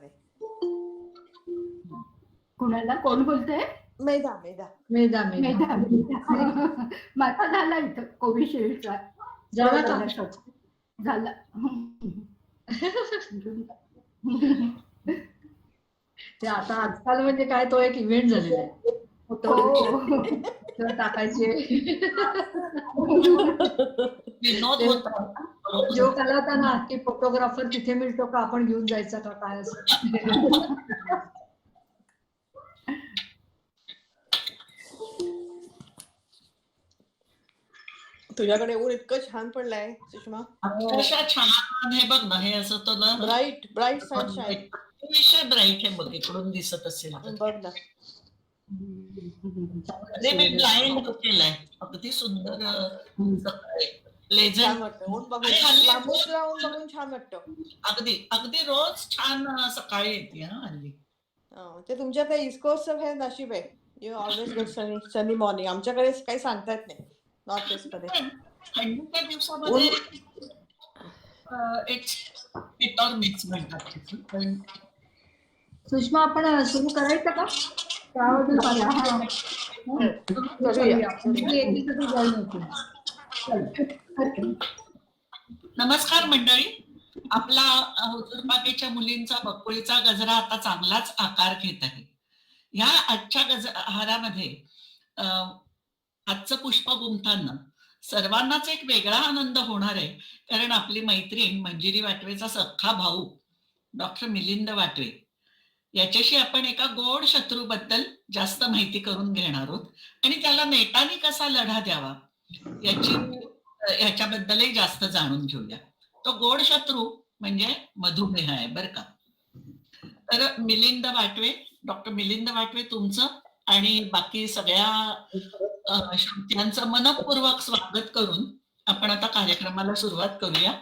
आहे. कुणाला कोण बोलतंय? मेधा मेधा मेधा मेधा माझा झाला इथं कोविशिल्डचा झाला. ते आता आजकाल म्हणजे काय तो एक इव्हेंट झालेला आहे. फोटो टाकायचे विनोद होता. जो आला होता ना की फोटोग्राफर तिथे मिळतो का, आपण घेऊन जायचा का काय असं. तुझ्याकडे ऊन इतकं छान पडलंय सुषमा. अक्षरशः छान. हे बघ ना, हे असं तो ना ब्राईट ब्राईट सनशाईन. विषय ब्राईट आहे बघ, इकडून दिसत असेल बघ ना. मी ब्लाइंड केलाय. अगदी सुंदर छान वाटतं ऊन बघून, लांबून राहून बघून छान वाटतं. अगदी अगदी रोज छान सकाळी येते हा हल्ली. ते तुमच्या त्या ईस्ट कोस्टचं हे नशीब आहे. You always get sunny morning. आमच्याकडे काही सांगता येत नाही नॉर्थ ईस्ट मध्ये. थंडीच्या दिवसामध्ये इट ऑर मिक्स म्हणतात. सुषमा, आपण सुरू करायचं का? नमस्कार मंडळी. आपला हुजूरबागेच्या मुलींचा बकुळीचा गजरा आता चांगलाच आकार घेत आहे. ह्या आजच्या गजरामध्ये आजचं पुष्प गुंफताना सर्वांनाच एक वेगळा आनंद होणार आहे. कारण आपली मैत्रीण मंजिरी वाटवेचा सख्खा भाऊ डॉक्टर मिलिंद वाटवे याच्याशी आपण एका गोड शत्रूबद्दल जास्त माहिती करून घेणार आहोत आणि त्याला नेटाने कसा लढा द्यावा याच्याबद्दलही जास्त जाणून घेऊया. तो गोड शत्रू म्हणजे मधुमेह आहे बर का. तर मिलिंद वाटवे, डॉक्टर मिलिंद वाटवे, तुमचं आणि बाकी सगळ्या श्रोत्यांचं मनपूर्वक स्वागत करून आपण आता कार्यक्रमाला सुरुवात करूया.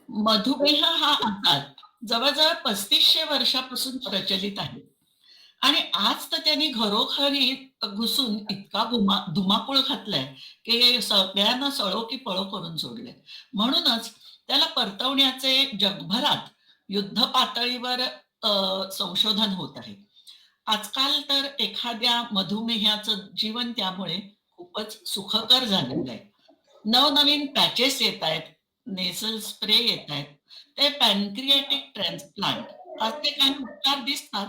मधुमेह हा आजार जवळजवळ 3500 वर्षापासून प्रचलित आहे आणि आज तर त्यांनी घरोघरी घुसून इतका धुमाकूळ घातलाय की सगळ्यांना सळो की पळो करून सोडले. म्हणूनच त्याला परतवण्याचे जगभरात युद्ध पातळीवर संशोधन होत आहे. आजकाल तर एखाद्या मधुमेहाचं जीवन त्यामुळे खूपच सुखकर झालेलं आहे. नवनवीन पॅचेस येत आहेत, नेसल स्प्रे येत आहेत, ते पॅनक्रिएटिक ट्रान्सप्लांट असे काही उपचार दिसतात.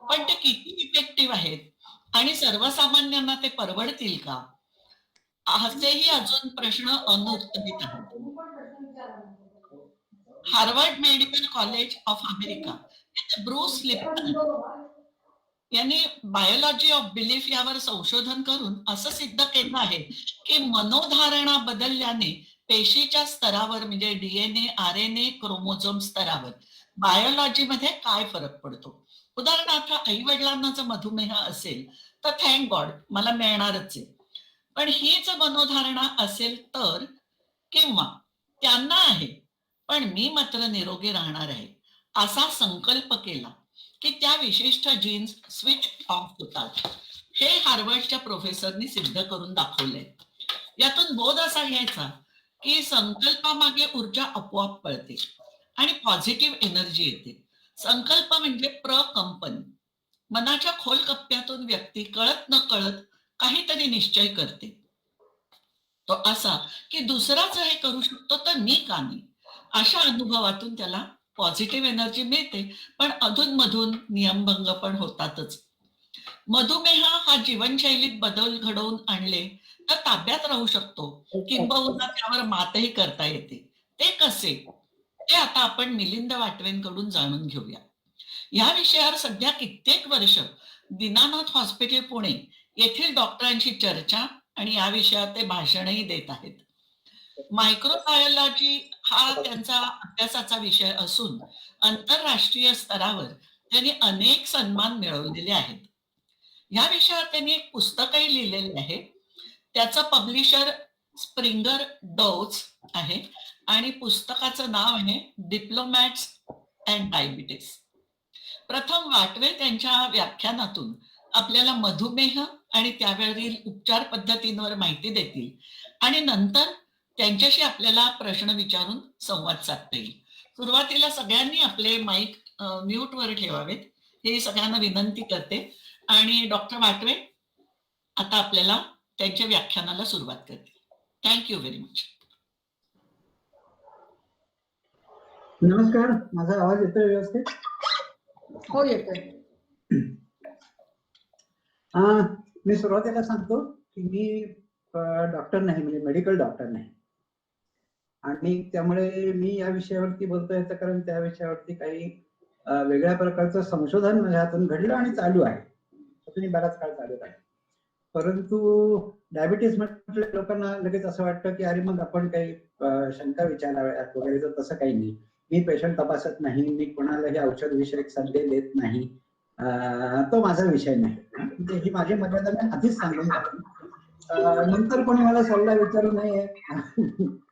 पण ते किती इफेक्टिव्ह आहेत आणि सर्वसामान्यांना ते परवडतील का, असेही अजून प्रश्न अनुत्तरित आहेत. Harvard medical college of America येथे ब्रूस लिप्टन यांनी बायोलॉजी ऑफ बिलीफ यावर संशोधन करून असं सिद्ध केलं आहे की मनोधारणा बदलल्याने पेशीच्या स्तरावर म्हणजे डीएनए, आरएनए, क्रोमोझोम स्तरावर बायोलॉजीमध्ये काय फरक पडतो. उदाहरणार्थ आई वडिलांना जर मधुमेह असेल तर थँक गॉड मला मिळणारच आहे. पण ही जर मनोधारणा असेल तर, किंवा त्यांना आहे पण मी मात्र निरोगी राहणार आहे असा संकल्प केला की त्या विशिष्ट जीन्स स्विच ऑफ होतात. हे हार्वर्डच्या प्रोफेसरनी सिद्ध करून दाखवले. यातून बोध असा घ्यायचा की संकल्पामागे ऊर्जा आपोआप पळते आणि पॉझिटिव्ह एनर्जी येते. संकल्प म्हणजे प्रकंपन. मनाच्या खोल कप्प्यातून व्यक्ती कळत न कळत काहीतरी निश्चय करते. तो असा की दुसराच हे करू शकतो तर मी का नाही, अशा अनुभवातून त्याला पॉझिटिव्ह एनर्जी मिळते. पण अधूनमधून नियमभंग पण होतातच. मधुमेह हा जीवनशैलीत बदल घडवून आणले तर ताब्यात राहू शकतो, किंबहुना त्यावर मातही करता येते. ते कसे, ते आता आपण मिलिंद वाटवेंकडून जाणून घेऊया. या विषयावर सध्या कित्येक वर्ष दीनानाथ हॉस्पिटल पुणे येथील डॉक्टरांशी चर्चा आणि या विषयावर ते भाषणही देत आहेत. मायक्रोबायोलॉजी हा त्यांचा अभ्यासाचा विषय असून आंतरराष्ट्रीय स्तरावर त्यांनी अनेक सन्मान मिळवलेले आहेत. या विषयावर त्यांनी एक पुस्तकही लिहिलेले आहे. त्याचं पब्लिशर स्प्रिंगर डोव्ज आहे आणि पुस्तकाचं नाव आहे डिप्लोमॅट्स अँड डायबिटीस. प्रथम वाटवे त्यांच्या व्याख्यानातून आपल्याला मधुमेह आणि त्यावरील उपचार पद्धतींवर माहिती देतील आणि नंतर त्यांच्याशी आपल्याला प्रश्न विचारून संवाद साधता येईल. सुरुवातीला सगळ्यांनी आपले माईक म्यूट वर ठेवावेत हे सगळ्यांना विनंती करते. आणि डॉक्टर वाटवे आता आपल्याला त्यांच्या व्याख्यानाला सुरुवात करते. Thank you very much. नमस्कार, माझा आवाज येतोय व्यवस्थित? हो येतोय. मी सुरुवातीला सांगतो की मी डॉक्टर नाही, म्हणजे मेडिकल डॉक्टर नाही, आणि त्यामुळे मी या विषयावरती बोलतोय याचं कारण त्या विषयावरती काही वेगळ्या प्रकारचं संशोधन माझ्या हातून घडलं आणि चालू आहे, अजूनही बराच काळ चालू आहे. परंतु डायबिटीस म्हटलं लोकांना लगेच असं वाटतं की अरे मग आपण काही शंका विचाराव्यात वगैरे, तर तसं काही नाही. मी पेशंट तपासत नाही, मी कोणालाही औषध विषयक सल्ले देत नाही, तो माझा विषय नाही. म्हणजे ही माझी मर्यादा मी आधीच सांगून टाकली, नंतर कोणी मला सल्ला विचारू नये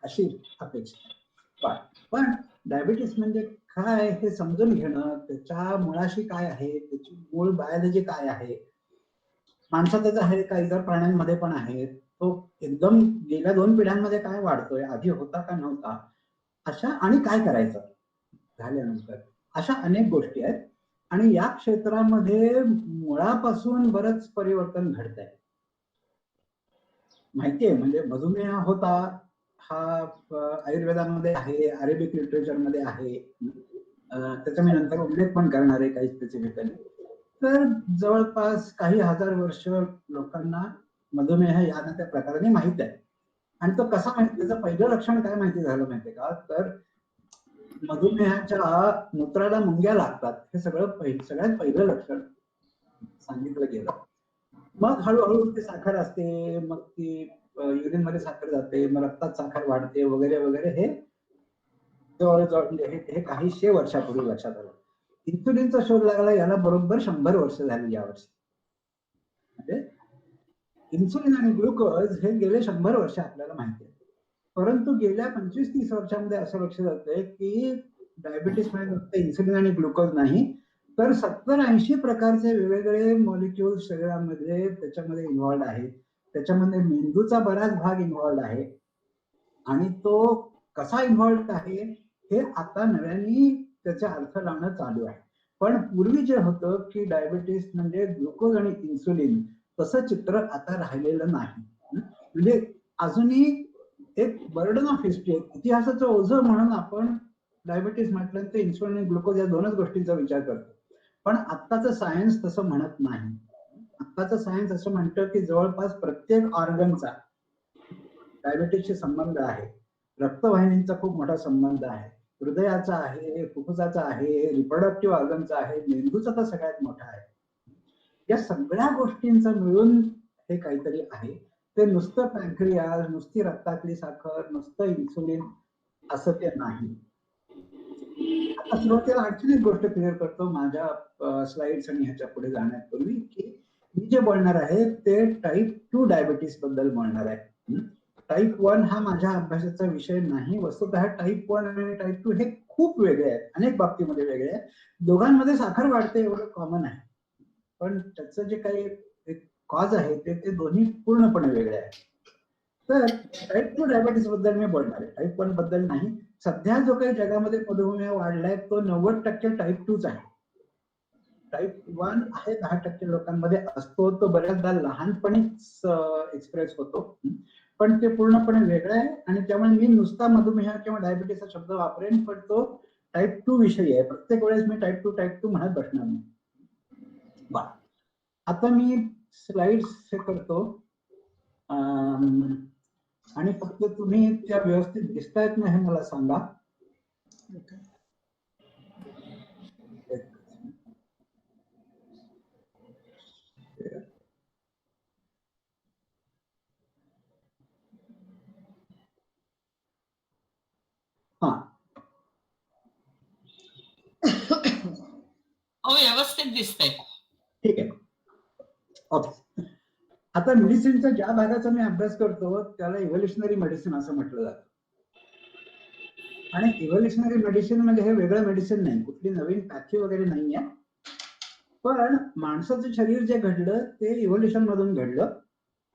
अशी अपेक्षा. पण डायबिटीस म्हणजे काय हे समजून घेणं, त्याच्या मुळाशी काय आहे, त्याची मूळ बायोलॉजी काय आहे, माणसातच आहे का इतर प्राण्यांमध्ये पण आहे, तो एकदम गेल्या 2 पिढ्यांमध्ये काय वाढतोय, आधी होता का नव्हता, अशा, आणि काय करायचं झाल्यानंतर, अशा अनेक गोष्टी आहेत. आणि या क्षेत्रामध्ये मुळापासून बरंच परिवर्तन घडत आहे. माहितीये, म्हणजे मधुमेह होता हा आयुर्वेदामध्ये आहे, अरेबिक लिटरेचरमध्ये आहे, त्याचा मी नंतर उल्लेख पण करणार आहे काही स्पेसिफिकली. तर जवळपास काही हजार वर्ष लोकांना मधुमेह या त्या प्रकाराने माहित आहे. आणि तो कसा माहिती, त्याचं पहिलं लक्षण काय माहिती झालं माहितीये का, तर मधुमेहाच्या मूत्राला मुंग्या लागतात, हे सगळ्यात पहिलं लक्षण सांगितलं गेलं. मग हळूहळू ती साखर असते, मग ती युरिन मध्ये साखर जाते, मग रक्तात साखर वाढते वगैरे वगैरे. हे जवळजवळ म्हणजे हे काही 100 वर्षापूर्वी लक्षात आलं. इन्सुलिनचा शोध लागला याला बरोबर 100 वर्ष झाली यावर्षी. म्हणजे इन्सुलिन आणि ग्लुकोज हे गेले 100 वर्ष आपल्याला माहिती आहे. परंतु गेल्या 25-30 वर्षांमध्ये असं लक्षात येतंय की डायबिटीस म्हणजे नुसतं इन्सुलिन आणि ग्लुकोज नाही, तर 70-80 प्रकारचे वेगवेगळे मॉलिक्युल शरीरामध्ये त्याच्यामध्ये इन्व्हॉल्ड आहेत. त्याच्यामध्ये मेंदूचा बराच भाग इन्व्हॉल्ड आहे, आणि तो कसा इन्व्हॉल्ड आहे हे आता नव्याने त्याचा अर्थ लावणं चालू आहे. पण पूर्वी जे होतं की डायबिटीस म्हणजे ग्लुकोज आणि इन्सुलिन, तसं चित्र आता राहिलेलं नाही. म्हणजे अजूनही एक बर्डन ऑफ हिस्ट्री, इतिहासाचं ओझं म्हणून आपण डायबिटीस म्हटलं तर इन्सुलिन आणि ग्लुकोज या 2च गोष्टींचा विचार करतो. पण आत्ताचं सायन्स तसं म्हणत नाही. आत्ताचं सायन्स असं म्हणतं की जवळपास प्रत्येक ऑर्गनचा डायबिटीसशी संबंध आहे. रक्तवाहिनींचा खूप मोठा संबंध आहे, हृदयाचा आहे, फुफ्फुसाचा आहे, रिप्रोडक्टिव्ह ऑर्गनचा आहे, मेंदूचा तर सगळ्यात मोठा आहे. या सगळ्या गोष्टींचा मिळून हे काहीतरी आहे. ते नुसतं पॅन्क्रियास, नुसती रक्तातली साखर, नुसतं इन्सुलिन असं ते नाही. आता सुरुवातीला आणखी एक गोष्ट क्लिअर करतो माझ्या स्लाइड्स आणि ह्याच्या पुढे जाण्यापूर्वी, की मी जे बोलणार आहे ते टाईप 2 डायबिटीस बद्दल बोलणार आहे. टाईप 1 हा माझ्या अभ्यासाचा विषय नाही. वस्तुतः टाईप 1 आणि टाईप 2 हे खूप वेगळे आहेत, अनेक बाबतीमध्ये वेगळे आहेत. दोघांमध्ये साखर वाढते एवढं कॉमन आहे, पण त्याचं जे काही कॉज आहे ते दोन्ही पूर्णपणे वेगळे आहेत. तर टाईप 2 डायबिटीस बद्दल मी बोलणार आहे, टाईप 1 बद्दल नाही. सध्या जो काही जगामध्ये मधुमेह वाढलाय तो 90% टाईप 2च आहे. टाईप 1 आहे 10% लोकांमध्ये असतो, तो बऱ्याचदा लहानपणीच एक्सप्रेस होतो, पण ते पूर्णपणे वेगळं आहे. आणि त्यामुळे मी नुसता मधुमेह किंवा डायबिटीस हा शब्द वापरेन, पण तो टाईप 2 विषयी आहे. प्रत्येक वेळेस मी टाईप 2 म्हणत बसणार नाही. आता मी स्लाइड्स हे करतो, आणि फक्त तुम्ही त्या व्यवस्थित दिसतायत ना हे मला सांगा. हा, व्यवस्थित दिसतंय. ठीक आहे, ओके. आता मेडिसिनच्या ज्या भागाचा मी अभ्यास करतो त्याला इव्होल्युशनरी मेडिसिन असं म्हटलं जातं. आणि इव्होल्युशनरी मेडिसिन म्हणजे हे वेगळं मेडिसिन नाही, कुठली नवीन पॅथी वगैरे नाहीये. पण माणसाचं शरीर जे घडलं ते इव्होल्युशन मधून घडलं.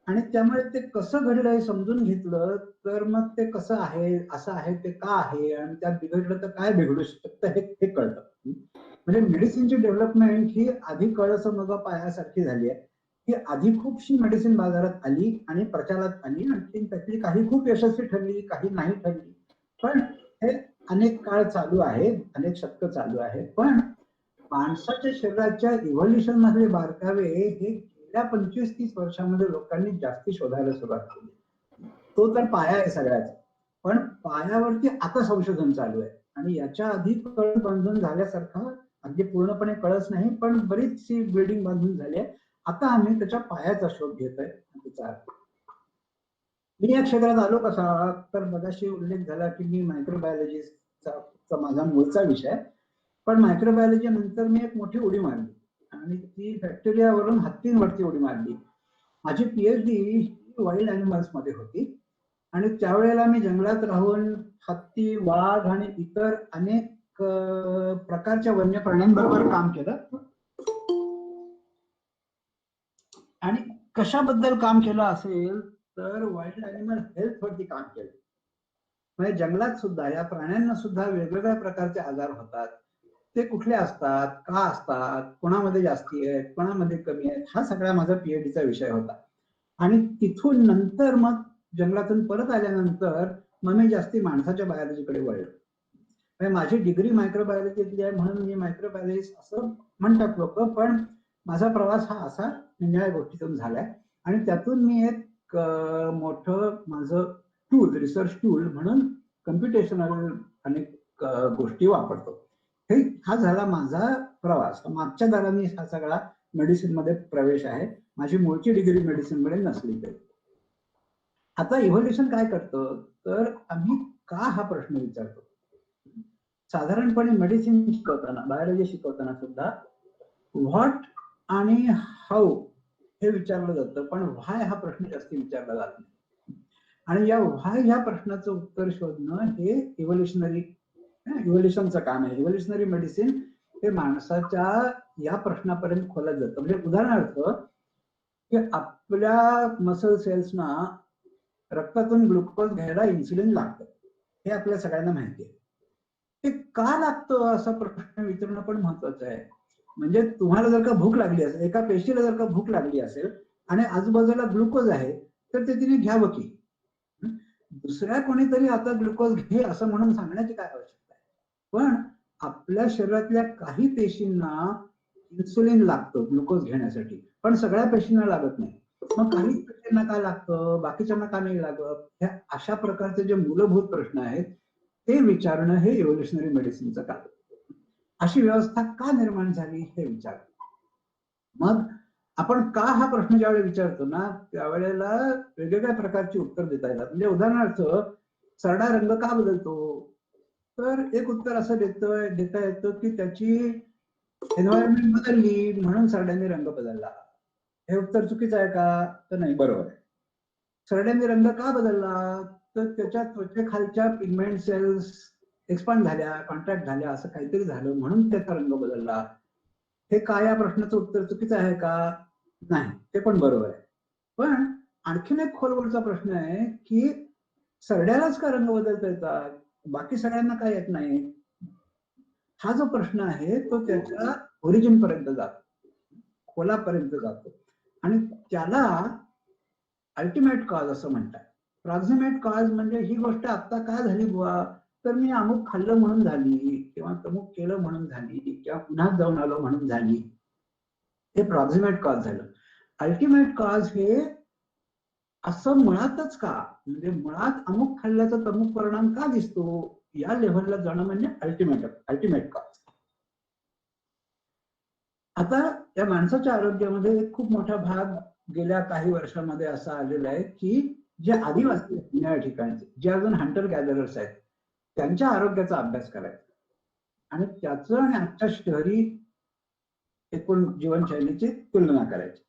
आणि त्यामुळे ते कसं घडलं हे समजून घेतलं तर मग ते कसं आहे, असं आहे, ते का आहे आणि त्यात बिघडलं तर काय बिघडू शकतं हे कळतं. म्हणजे मेडिसिनची डेव्हलपमेंट ही आधी कळसमजा पायासारखी झाली आहे, की आधी खूपशी मेडिसिन बाजारात आली आणि प्रचारात आली आणि त्यातली काही खूप यशस्वी ठरली, काही नाही ठरली. पण हे अनेक काळ चालू आहे, अनेक शतकं चालू आहे. पण माणसाच्या शरीराच्या इव्होल्युशन मधले बारकावे हे गेल्या 25-30 वर्षामध्ये लोकांनी जास्ती शोधायला सुरुवात केली. तो तर पाया आहे सगळ्याचा, पण पायावरती आता संशोधन चालू आहे आणि याच्या आधी कळस बांधून झाल्यासारखा अगदी पूर्णपणे कळस नाही, पण बरीचशी बिल्डिंग बांधून झाली आहे. आता आम्ही त्याच्या पायाचा शोध घेतोय. मी या क्षेत्रात आलो कसा, तर मगाशी उल्लेख झाला की मी मायक्रोबायोलॉजीचा माझा मूळचा विषय, पण मायक्रोबायोलॉजी नंतर मी एक मोठी उडी मारली आणि ती बॅक्टेरियावरून हत्तींवरती उडी मारली. माझी पीएचडी वाईल्ड अॅनिमल्स मध्ये होती आणि त्यावेळेला मी जंगलात राहून हत्ती, वाघ आणि इतर अनेक प्रकारच्या वन्य प्राण्यांबरोबर काम केलं. आणि कशाबद्दल काम केलं असेल तर वाईल्ड अॅनिमल हेल्थ वरती काम केलं. म्हणजे जंगलात सुद्धा या प्राण्यांना सुद्धा वेगवेगळ्या प्रकारचे आजार होतात. ते कुठले असतात, का असतात, कोणामध्ये जास्ती आहेत, कोणामध्ये कमी आहेत, हा सगळा माझा पीएचडीचा विषय होता. आणि तिथून नंतर मग जंगलातून परत आल्यानंतर मग मी जास्ती माणसाच्या बायोलॉजीकडे वळलो. म्हणजे माझी डिग्री मायक्रोबायोलॉजीतली आहे म्हणून मी मायक्रोबायोलॉजिस्ट असं म्हणतात लोक, पण माझा प्रवास हा असा निळ्या गोष्टीतून झालाय आणि त्यातून मी एक मोठं माझं टूल, रिसर्च टूल म्हणून कम्प्युटेशनल अनेक गोष्टी वापरतो. हा झाला माझा प्रवास. मागच्या दाराने हा सगळा मेडिसिन मध्ये प्रवेश आहे. माझी मूळची डिग्री मेडिसिन मध्ये नसली तरी. आता इव्होल्युशन काय करतं तर आम्ही का हा प्रश्न विचारतो. साधारणपणे मेडिसिन शिकवताना, बायोलॉजी शिकवताना सुद्धा व्हॉट आणि हाऊ हे विचारलं जातं, पण व्हाय हा प्रश्न जास्त विचारला जात नाही. आणि या व्हाय ह्या प्रश्नाचं उत्तर शोधणं हे इव्होल्युशनचं काम आहे. इव्होल्युशनरी मेडिसिन हे माणसाच्या या प्रश्नापर्यंत खोलत जातं. म्हणजे उदाहरणार्थ की आपल्या मसल सेल्सना रक्तातून ग्लुकोज घ्यायला इन्सुलिन लागतं, हे आपल्या सगळ्यांना माहिती आहे. ते का लागतं असा प्रश्न विचारणं पण महत्वाचं आहे. म्हणजे तुम्हाला जर का भूक लागली असेल, एका पेशीला जर का भूक लागली असेल आणि आजूबाजूला ग्लुकोज आहे तर ते तिने घ्यावं की. दुसऱ्या कोणीतरी आता ग्लुकोज घे असं म्हणून सांगण्याची काय आवश्यकता आहे. पण आपल्या शरीरातल्या काही पेशींना इन्सुलिन लागतं ग्लुकोज घेण्यासाठी, पण सगळ्या पेशींना लागत नाही. मग काही पेशींना काय लागतं, बाकीच्यांना का नाही लागत, ह्या अशा प्रकारचे जे मूलभूत प्रश्न आहेत ते विचारणं हे इव्होल्युशनरी मेडिसिनचं काम. अशी व्यवस्था का निर्माण झाली हे विचार. मग आपण का हा प्रश्न ज्यावेळी विचारतो ना त्यावेळेला वेगवेगळ्या प्रकारची उत्तर देता येतात. म्हणजे उदाहरणार्थ सरडा रंग का बदलतो, तर एक उत्तर असं देता येतं की त्याची एन्व्हायरमेंट बदलली म्हणून सरड्याने रंग बदलला. हे उत्तर चुकीचं आहे का, तर नाही, बरोबर आहे. सरड्याने रंग का बदलला, तर त्याच्या त्वचेखालच्या पिगमेंट सेल्स एक्सपांड झाल्या, कॉन्ट्रॅक्ट झाल्या, असं काहीतरी झालं म्हणून त्याचा रंग बदलला. हे काय या प्रश्नाचं उत्तर चुकीचं आहे का, नाही, ते पण बरोबर आहे. पण आणखीन एक खोलवरचा प्रश्न आहे की सरड्यालाच का रंग बदलता येतात, बाकी सगळ्यांना काय येत नाही. हा जो प्रश्न आहे तो त्याच्या ओरिजिन पर्यंत जातो, खोलापर्यंत जातो आणि त्याला अल्टिमेट कॉज असं म्हणतात. प्रॉक्सिमेट कॉज म्हणजे ही गोष्ट आता का झाली बुवा, तर मी अमुक खाल्लं म्हणून झाली किंवा तमुक केलं म्हणून झाली किंवा पुन्हा जाऊन आलो म्हणून झाली, हे प्रॉक्सिमेट कॉज झालं. अल्टिमेट कॉज हे असं मुळातच का, म्हणजे मुळात अमुक खाल्ल्याचा तमुक परिणाम का दिसतो या लेव्हलला जाणं म्हणजे अल्टिमेट कॉज. आता या माणसाच्या आरोग्यामध्ये एक खूप मोठा भाग गेल्या काही वर्षांमध्ये असा आलेला आहे की जे आदिवासी या ठिकाणचे जे अजून हंटर गॅदरर्स आहेत त्यांच्या आरोग्याचा अभ्यास करायचा आणि त्याचं आणि आजच्या शहरी एकूण जीवनशैलीची तुलना करायची.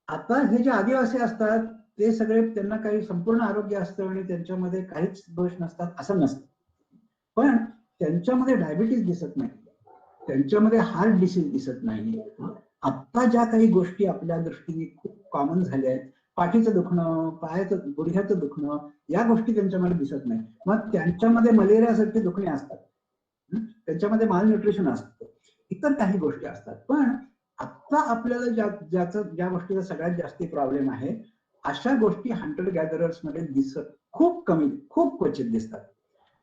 आता हे जे आदिवासी असतात ते सगळे, त्यांना काही संपूर्ण आरोग्य असतं आणि त्यांच्यामध्ये काहीच दोष नसतात असं नसतं, पण त्यांच्यामध्ये डायबिटीज दिसत नाही, त्यांच्यामध्ये हार्ट डिसीज दिसत नाही. आता ज्या काही गोष्टी आपल्या दृष्टीने खूप कॉमन झाल्या आहेत पाठीचं दुखणं, पायाचं गुडघ्याचं दुखणं, या गोष्टी त्यांच्यामध्ये दिसत नाही. मग त्यांच्यामध्ये मलेरियासारखी दुखणे असतात, त्यांच्यामध्ये माल न्यूट्रिशन असतं, इतर काही गोष्टी असतात. पण आता आपल्याला ज्या गोष्टीचा सगळ्यात जास्त प्रॉब्लेम आहे, अशा गोष्टी हंटर गॅदरर्स मध्ये दिसत खूप क्वचित दिसतात.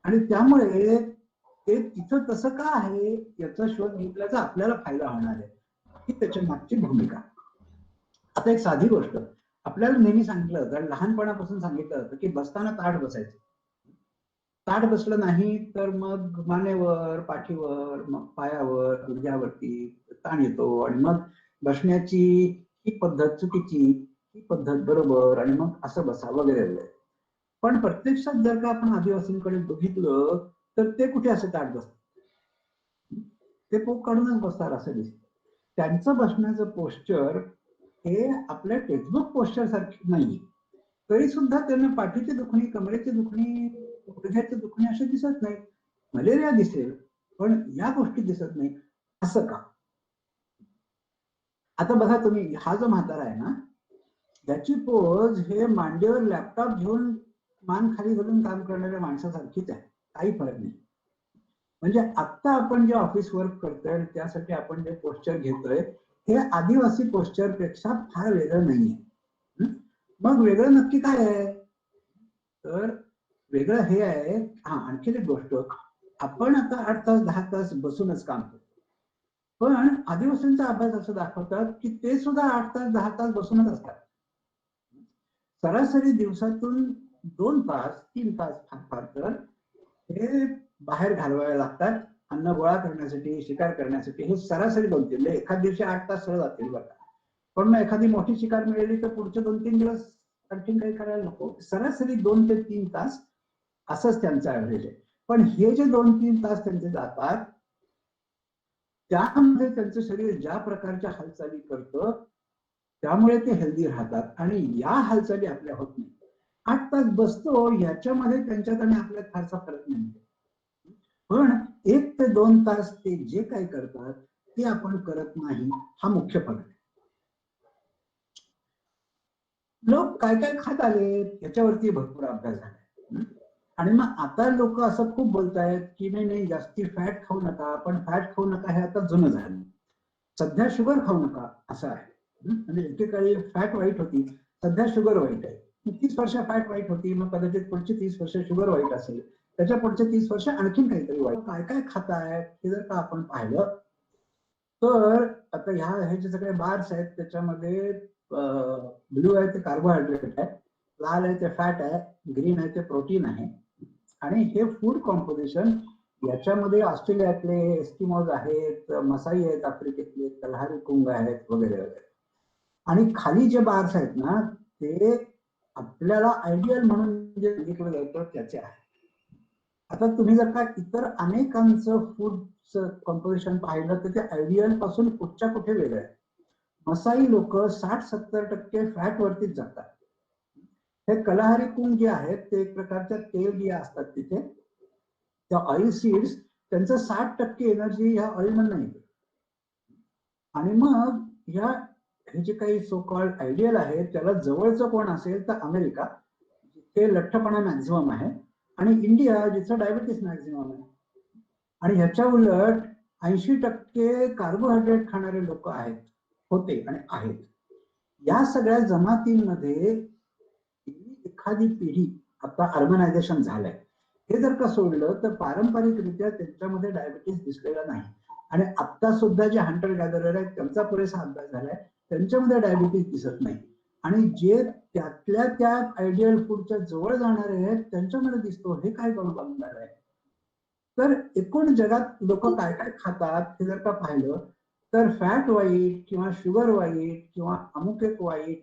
आणि त्यामुळे ते तिथं तसं का आहे याचा शोध घेतल्याचा आपल्याला फायदा होणार आहे, ही त्याच्या मागची भूमिका. आता एक साधी गोष्ट आपल्याला नेहमी सांगितलं जातं, लहानपणापासून सांगितलं जातं की बसताना ताठ बसायचं. ताठ बसलं नाही तर मग मानेवर, पाठीवर, मग पायावर, गुडघ्यावरती ताण येतो आणि मग बसण्याची ही पद्धत चुकीची, ही पद्धत बरोबर, आणि मग असं बसा वगैरे वगैरे. पण प्रत्यक्षात जर का आपण आदिवासींकडे बघितलं तर ते कुठे असे ताठ बसतात, ते पोक काढूनच बसतात असं दिसतं. त्यांचं बसण्याचं पोश्चर हे आपल्या टेक्स्टबुक पोश्चर सारखे नाहीये. तरी सुद्धा त्यांना पाठीची दुखणी, कमरेची दुखणी, गुडघ्याची दुखणी असे दिसत नाही. मलेरिया दिसेल पण या गोष्टी दिसत नाही. असं का? आता बघा तुम्ही, हा जो म्हातारा आहे ना, त्याची पोज हे मांडीवर लॅपटॉप घेऊन मान खाली घालून काम करणाऱ्या माणसासारखीच आहे, काही फरक नाही. म्हणजे आता आपण जे ऑफिस वर्क करतोय त्यासाठी आपण जे पोस्चर घेतोय हे आदिवासी पोस्चर पेक्षा फार वेगळं नाहीये. मग वेगळं नक्की काय आहे? तर वेगळं हे आहे, आणखी एक गोष्ट, आपण आता 8 तास 10 तास बसूनच काम करतो, पण आदिवासींचा अभ्यास असं दाखवतात की ते सुद्धा 8 तास 10 तास बसूनच असतात. सरासरी दिवसातून 2 तास 3 तास फार तर हे बाहेर घालवावे लागतात, अन्न गोळा करण्यासाठी, शिकार करण्यासाठी. हे सरासरी 2-3, एखाद दिवशी 8 तास सहज जातील बरं. पण मग एखादी मोठी शिकार मिळाली तर पुढचे 2-3 दिवस आणखीन काही करायला नको. सरासरी 2 ते 3 तास असंच त्यांचं ऍव्हरेज आहे. पण हे जे 2-3 तास त्यांचे जातात त्यामध्ये त्यांचं शरीर ज्या प्रकारच्या हालचाली करतं त्यामुळे ते हेल्दी राहतात, आणि या हालचाली आपल्या होत नाही. 8 तास बसतो याच्यामध्ये त्यांच्यात आणि आपल्यात फारसा फरक नाही, पण 1 ते 2 तास ते जे काही करतात ते आपण करत नाही, हा मुख्य फरक आहे. लोक काय काय खात आले याच्यावरती भरपूर अभ्यास झाला, आणि मग आता लोक असं खूप बोलतायत की नाही जास्ती फॅट खाऊ नका, पण फॅट खाऊ नका हे आता जुनं झालं. सध्या शुगर खाऊ नका असं आहे. म्हणजे एकेकाळी फॅट वाईट होती, सध्या शुगर वाईट आहे. 30 वर्ष फॅट वाईट होती, मग कदाचित पुढची 30 वर्ष शुगर वाईट असेल, त्याच्या पुढचे 30 वर्ष आणखीन काहीतरी वाईट. काय काय खाताय हे जर का आपण पाहिलं तर आता हे जे सगळे बार्स आहेत त्याच्यामध्ये ब्लू आहे ते कार्बोहायड्रेट आहे, लाल आहे ते फॅट आहे, ग्रीन आहे ते प्रोटीन आहे. आणि हे फूड कॉम्पोजिशन याच्यामध्ये ऑस्ट्रेलियातले एस्किमोज आहेत, मसाई आहेत आफ्रिकेतले, कल्हारी कुंग आहेत वगैरे वगैरे. आणि खाली जे बार्स आहेत ना ते आपल्याला आयडियल म्हणून जे सांगितलं जातं त्याचे आहे. आता तुम्ही जर का इतर अनेकांचं फूडचं कॉम्पोजिशन पाहिलं तर ते आयडियल पासून कुठच्या कुठे वेगळं आहे. मसाई लोक 60-70% फॅट वरतीच जातात. हे कलाहारी कुंग जे आहेत ते एक प्रकारच्या तेल बिया असतात तिथे, त्या ऑइल सीड्स, त्यांचं 60% एनर्जी ह्या ऑइल मधून येते. आणि मग हे जे काही सो कॉल्ड आयडियल आहे त्याला जवळचं कोण असेल तर अमेरिका, जिथे लठ्ठपणा मॅक्झिमम आहे, आणि इंडिया जिथं डायबिटीस मॅक्झिमम आहे. आणि ह्याच्या उलट 80% कार्बोहायड्रेट खाणारे लोक आहेत, होते आणि आहेत. या सगळ्या जमातींमध्ये एखादी पिढी, आता अर्बनायझेशन झालंय, हे जर का सोडलं तर पारंपरिकरित्या त्यांच्यामध्ये डायबिटीस दिसलेला नाही. आणि आता सुद्धा जे हंटर गॅदरर आहेत त्यांचा पुरेसा अभ्यास झालाय, त्यांच्यामध्ये डायबिटीस दिसत नाही. आणि जे त्यातल्या त्या आयडियल फूडच्या जवळ जाणारे आहेत त्यांच्यामध्ये दिसतो. हे काय करून बघणार आहे? तर एकूण जगात लोक काय काय खातात हे जर का पाहिलं तर फॅट वाईट किंवा शुगर वाईट किंवा अमुक एक वाईट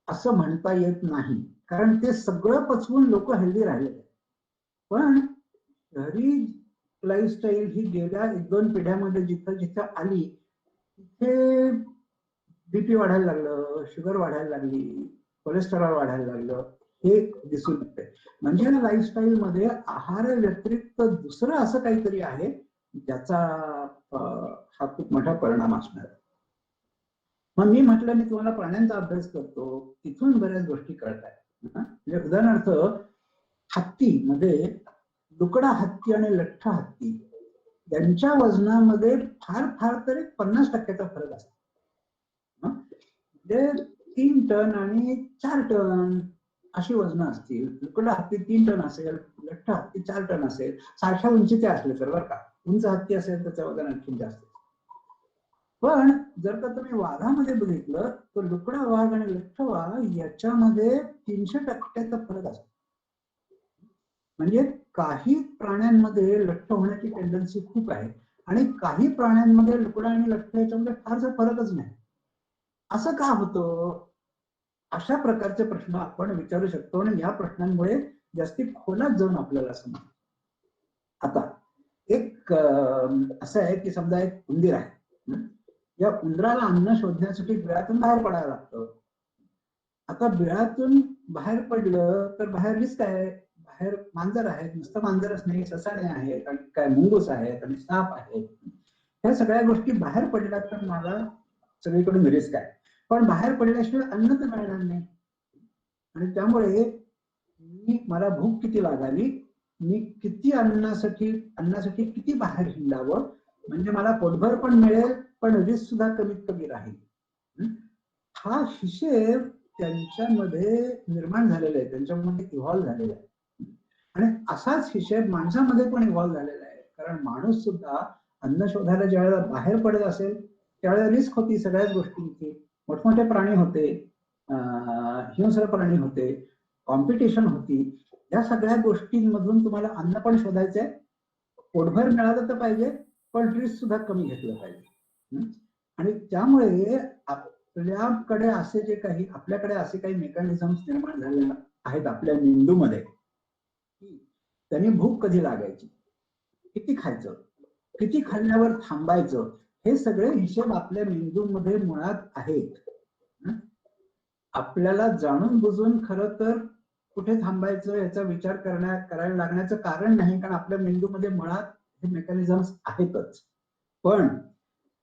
असं म्हणता येत नाही, कारण ते सगळं पचवून लोक हेल्दी राहिले. पण शहरी लाईफस्टाईल ही गेल्या 1-2 पिढ्यामध्ये जिथं जिथं आली तिथे बीपी वाढायला लागलं, शुगर वाढायला लागली, कोलेस्टेरॉल वाढायला लागलं, हे दिसून येते. म्हणजे लाईफस्टाईल मध्ये आहार व्यतिरिक्त दुसरं असं काहीतरी आहे ज्याचा हा खूप मोठा परिणाम असणार. मग मी म्हटलं मी तुम्हाला प्राण्यांचा अभ्यास करतो, तिथून बऱ्याच गोष्टी कळतात. म्हणजे उदाहरणार्थ हत्तीमध्ये लुकडा हत्ती आणि लठ्ठ हत्ती यांच्या वजनामध्ये फार फार तर 50% फरक असतो. म्हणजे 3 टन आणि 4 टन अशी वजनं असतील. लुकडा हत्ती 3 टन असेल, लठ्ठ हत्ती 4 टन असेल, सारख्या उंचीचे असले तर बरं का. उंच हत्ती असेल त्याचं वजन आणखी जास्त. पण जर का तुम्ही वाघामध्ये बघितलं तर लुकडा वाघ आणि लठ्ठ वाघ याच्यामध्ये 300% फरक असतो. म्हणजे काही प्राण्यांमध्ये लठ्ठ होण्याची टेंडन्सी खूप आहे आणि काही प्राण्यांमध्ये लुकडा आणि लठ्ठ याच्यामध्ये फारसा फरकच नाही. असं का होतं? अशा प्रकारचे प्रश्न आपण विचारू शकतो आणि या प्रश्नांमुळे जास्ती खोलात जाऊन आपल्याला समजतं. आता एक असं आहे की समजा एक उंदीर आहे. या उंदराला अन्न शोधण्यासाठी बिळातून बाहेर पडायला लागतं. आता बिळातून बाहेर पडलं तर बाहेर रिस्क आहे. बाहेर मांजर आहेत, नुसतं मांजरच नाही, ससाणे आहेत आणि काय मुंगूस आहेत आणि साप आहेत. ह्या सगळ्या गोष्टी बाहेर पडल्या तर मला सगळीकडून रिस्क आहे. पण बाहेर पडल्याशिवाय अन्न तर मिळणार नाही आणि त्यामुळे मला भूक किती लागावी, मी किती अन्नासाठी किती बाहेर हिंडावं म्हणजे मला पोटभर पण मिळेल पण रिस्क सुद्धा कमीत कमी राहील. हा हिशेब त्यांच्यामध्ये निर्माण झालेला आहे, त्यांच्यामध्ये इव्हॉल्व्ह झालेला आहे आणि असाच हिशेब माणसामध्ये पण इव्हॉल्व्ह झालेला आहे. कारण माणूस सुद्धा अन्न शोधायला ज्यावेळेला बाहेर पडत असेल त्यावेळेला रिस्क होती सगळ्याच गोष्टींची. मोठमोठे प्राणी होते, हिंस्र प्राणी होते, कॉम्पिटिशन होती. या सगळ्या गोष्टींमधून तुम्हाला अन्न पण शोधायचंय, पोटभर मिळालं तर पाहिजे पण रिस्क सुद्धा कमी घेतलं पाहिजे. आणि त्यामुळे आपल्याकडे असे काही मेकॅनिझम्स निर्माण झालेले आहेत आपल्या मेंदूमध्ये की त्यांनी भूक कधी लागायची, किती खायचं, किती खाल्ल्यावर थांबायचं, हे सगळे हिशेब आपल्या मेंदूमध्ये मुळात आहेत. आपल्याला जाणून बुजून खरं तर कुठे थांबायचं याचा विचार करायला लागण्याचं कारण नाही, कारण आपल्या मेंदूमध्ये मुळात हे मेकॅनिझम्स आहेतच. पण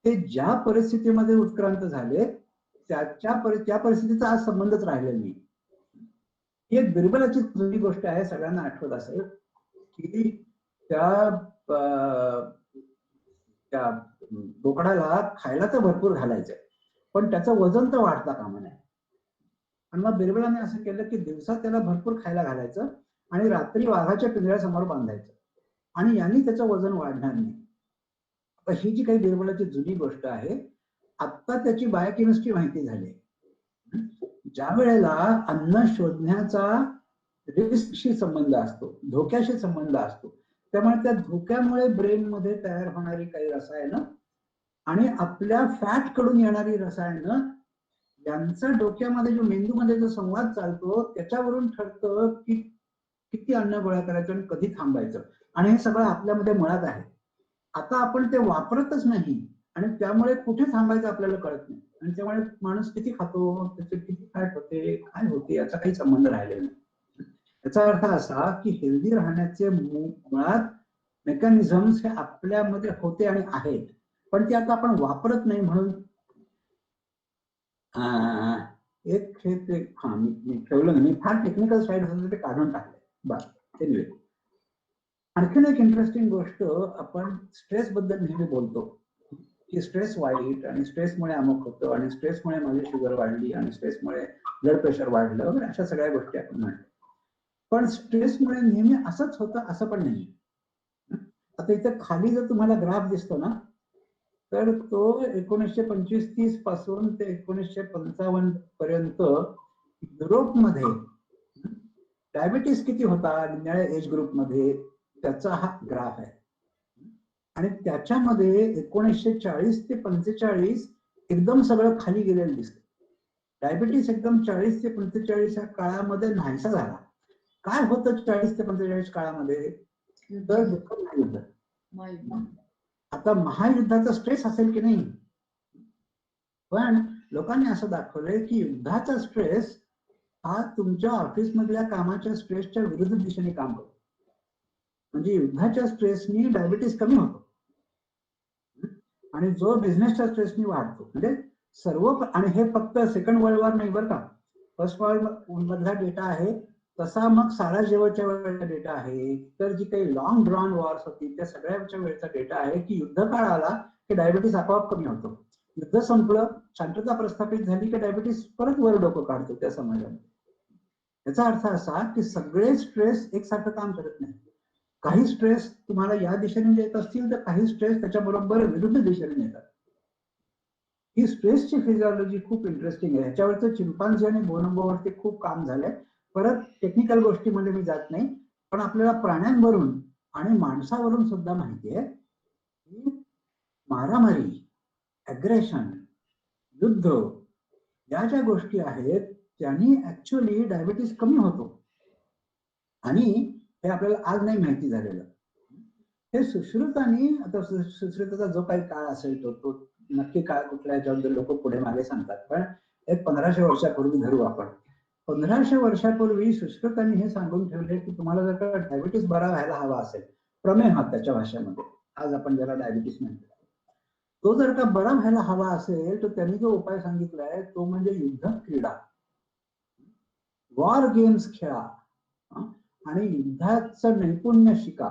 ते ज्या परिस्थितीमध्ये उत्क्रांत झाले त्या परिस्थितीचा आज संबंधच राहिलेला नाही. ही एक बिरबलाची जुनी गोष्ट आहे, सगळ्यांना आठवत असेल की त्या बोकडाला खायला तर भरपूर घालायचंय पण त्याचं वजन तर वाढता कामा नये. आणि मग बिरबलाने असं केलं की दिवसा त्याला भरपूर खायला घालायचं आणि रात्री वाघाच्या पिंजऱ्यासमोर बांधायचं आणि यांनी त्याचं वजन वाढणार नाही. ही जी काही बिरबलाची जुनी गोष्ट आहे, आता त्याची बायोकेमिस्ट्री माहिती झाली. ज्या वेळेला अन्न शोधण्याचा रिस्कशी संबंध असतो, धोक्याशी संबंध असतो, त्यामुळे त्या धोक्यामुळे ब्रेन मध्ये तयार होणारी काही रसायनं आणि आपल्या फॅट कडून येणारी रसायनं यांचा डोक्यामध्ये जो मेंदूमध्ये जो संवाद चालतो त्याच्यावरून ठरतं की किती अन्न गोळा करायचं आणि कधी थांबायचं. आणि हे सगळं आपल्यामध्ये मुळात आहे. आता आपण ते वापरतच नाही आणि त्यामुळे कुठे थांबायचं आपल्याला कळत नाही आणि त्यामुळे माणूस किती खातो, त्याचे किती फॅट होते, काय होते याचा काही संबंध राहिलेला नाही. याचा अर्थ असा की हेल्दी राहण्याचे मुळात मेकॅनिझम्स हे आपल्यामध्ये होते आणि आहेत, पण ते आता आपण वापरत नाही. म्हणून मी ठेवलं नाही, फार टेक्निकल साईड होतं ते काढून टाकलंय बस. एनिवे, आणखीन एक इंटरेस्टिंग गोष्ट, आपण स्ट्रेस बद्दल नेहमी बोलतो की स्ट्रेस वाईट आणि स्ट्रेसमुळे अमुक होतं आणि स्ट्रेसमुळे माझी शुगर वाढली आणि स्ट्रेसमुळे ब्लड प्रेशर वाढलं वगैरे अशा सगळ्या गोष्टी आपण म्हणतो. पण स्ट्रेसमुळे नेहमी असंच होतं असं पण नाही. आता इथं खाली जर तुम्हाला ग्राफ दिसतो ना, तर तो 1925-30 पासून ते 1955 पर्यंत युरोपमध्ये डायबिटीस किती होता निळ्या एज ग्रुपमध्ये त्याचा हा ग्राफ आहे. आणि त्याच्यामध्ये 1940 ते 45 एकदम सगळं खाली गेलेलं दिसतं. डायबिटीस एकदम 40 ते 45 या काळामध्ये नाहीसा झाला. काय होतं 40 ते 45 काळामध्ये? तर दुःख महायुद्ध. आता महायुद्धाचा स्ट्रेस असेल की नाही, पण लोकांनी असं दाखवलंय की युद्धाचा स्ट्रेस हा तुमच्या ऑफिस मधल्या कामाच्या स्ट्रेसच्या विरुद्ध दिशेने काम करतो. म्हणजे युद्धाच्या स्ट्रेसनी डायबिटीस कमी होतो आणि जो बिझनेसच्या स्ट्रेसनी वाढतो. म्हणजे सर्व आणि हे फक्त सेकंड वर्ल्ड वॉर नाही बरं का, फर्स्ट वर्ल्ड मधला डेटा आहे तसा, मग साराजेवोच्या वेळेचा डेटा आहे, तर जी काही लॉंग ड्रॉन वॉर्स होती त्या सगळ्याच्या वेळेचा डेटा आहे की युद्ध काळ आला की डायबिटीस आपोआप कमी होतो, युद्ध संपलं, शांतता प्रस्थापित झाली की डायबिटीस परत वर डोकं काढतो त्या समाजामध्ये. याचा अर्थ असा की सगळे स्ट्रेस एकसारखं काम करत नाही. काही स्ट्रेस तुम्हाला या दिशेने येत असतील तर काही स्ट्रेस त्याच्याबरोबर विरुद्ध दिशेने येतात. ही स्ट्रेसची फिजिओलॉजी खूप इंटरेस्टिंग आहे. ह्याच्यावरचं चिंपांझी आणि बोनोबोवरती खूप काम झालंय. परत टेक्निकल गोष्टीमध्ये मी जात नाही, पण आपल्याला प्राण्यांवरून आणि माणसावरून सुद्धा माहिती आहे की मारामारी, अग्रेशन, युद्ध या ज्या गोष्टी आहेत त्यांनी ऍक्च्युअली डायबिटीस कमी होतो. आणि हे आपल्याला आज नाही माहिती झालेलं. हे सुश्रुतांनी, आता सुश्रुताचा जो काही काळ असेल तो नक्की काळ कुठल्या याच्याबद्दल लोक पुढे मागे सांगतात, पण एक 1500 वर्षापूर्वी धरू आपण. 1500 वर्षापूर्वी सुश्रुतांनी हे सांगून ठेवले की तुम्हाला जर का डायबिटीस बरा व्हायला हवा असेल, प्रमेह त्याच्या भाषेमध्ये, आज आपण ज्याला डायबिटीस म्हणतो, तो जर का बरा व्हायला हवा असेल तर त्यांनी जो उपाय सांगितलाय तो म्हणजे युद्ध क्रीडा, वॉर गेम्स खेळा आणि युद्धाचं नैपुण्य शिका.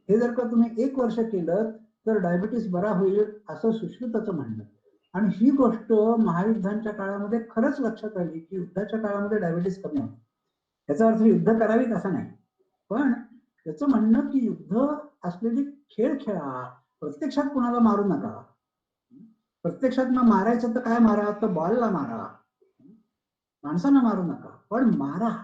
हे जर का तुम्ही 1 वर्ष केलं तर डायबिटीस बरा होईल असं सुश्रुताचं म्हणणं. आणि ही गोष्ट महायुद्धांच्या काळामध्ये खरंच लक्षात आली की युद्धाच्या काळामध्ये डायबिटीस कमी होतो. याचा अर्थ युद्ध करावीत असा नाही, पण त्याचं म्हणणं की युद्ध असलेली खेळ खेळा, प्रत्यक्षात कुणाला मारू नका. प्रत्यक्षात मग मारायचं तर काय मारा, तर बॉलला मारा, माणसांना मारू नका, पण मारा.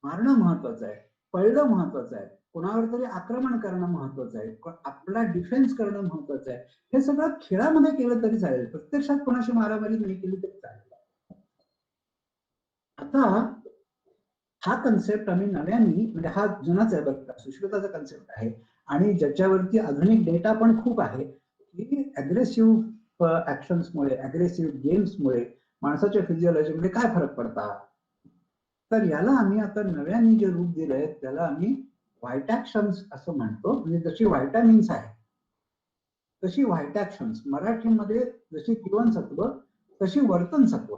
मारणं महत्वाचं आहे, पळणं महत्वाचं आहे, कोणावर तरी आक्रमण करणं महत्वाचं आहे, आपला डिफेन्स करणं महत्वाचं आहे. हे सगळं खेळामध्ये केलं तरी चालेल, प्रत्यक्षात कोणाशी मारामारी नाही केली तरी चालेल. आता हा कन्सेप्ट आम्ही नव्याने, म्हणजे हा जुनाच आहे बघा, सुश्रुताचा कन्सेप्ट आहे आणि ज्याच्यावरती आधुनिक डेटा पण खूप आहे की अग्रेसिव्ह ऍक्शन्समुळे, अग्रेसिव्ह गेम्समुळे माणसाच्या फिजिओलॉजीमध्ये काय फरक पडतात. तर याला आम्ही आता नव्याने जे रूप दिलंय त्याला आम्ही व्हायटॅक्शन्स असं म्हणतो. म्हणजे जशी व्हायटामिन्स आहे तशी व्हायटॅक्शन्स, मराठीमध्ये जशी जीवनसत्व तशी वर्तनसत्व.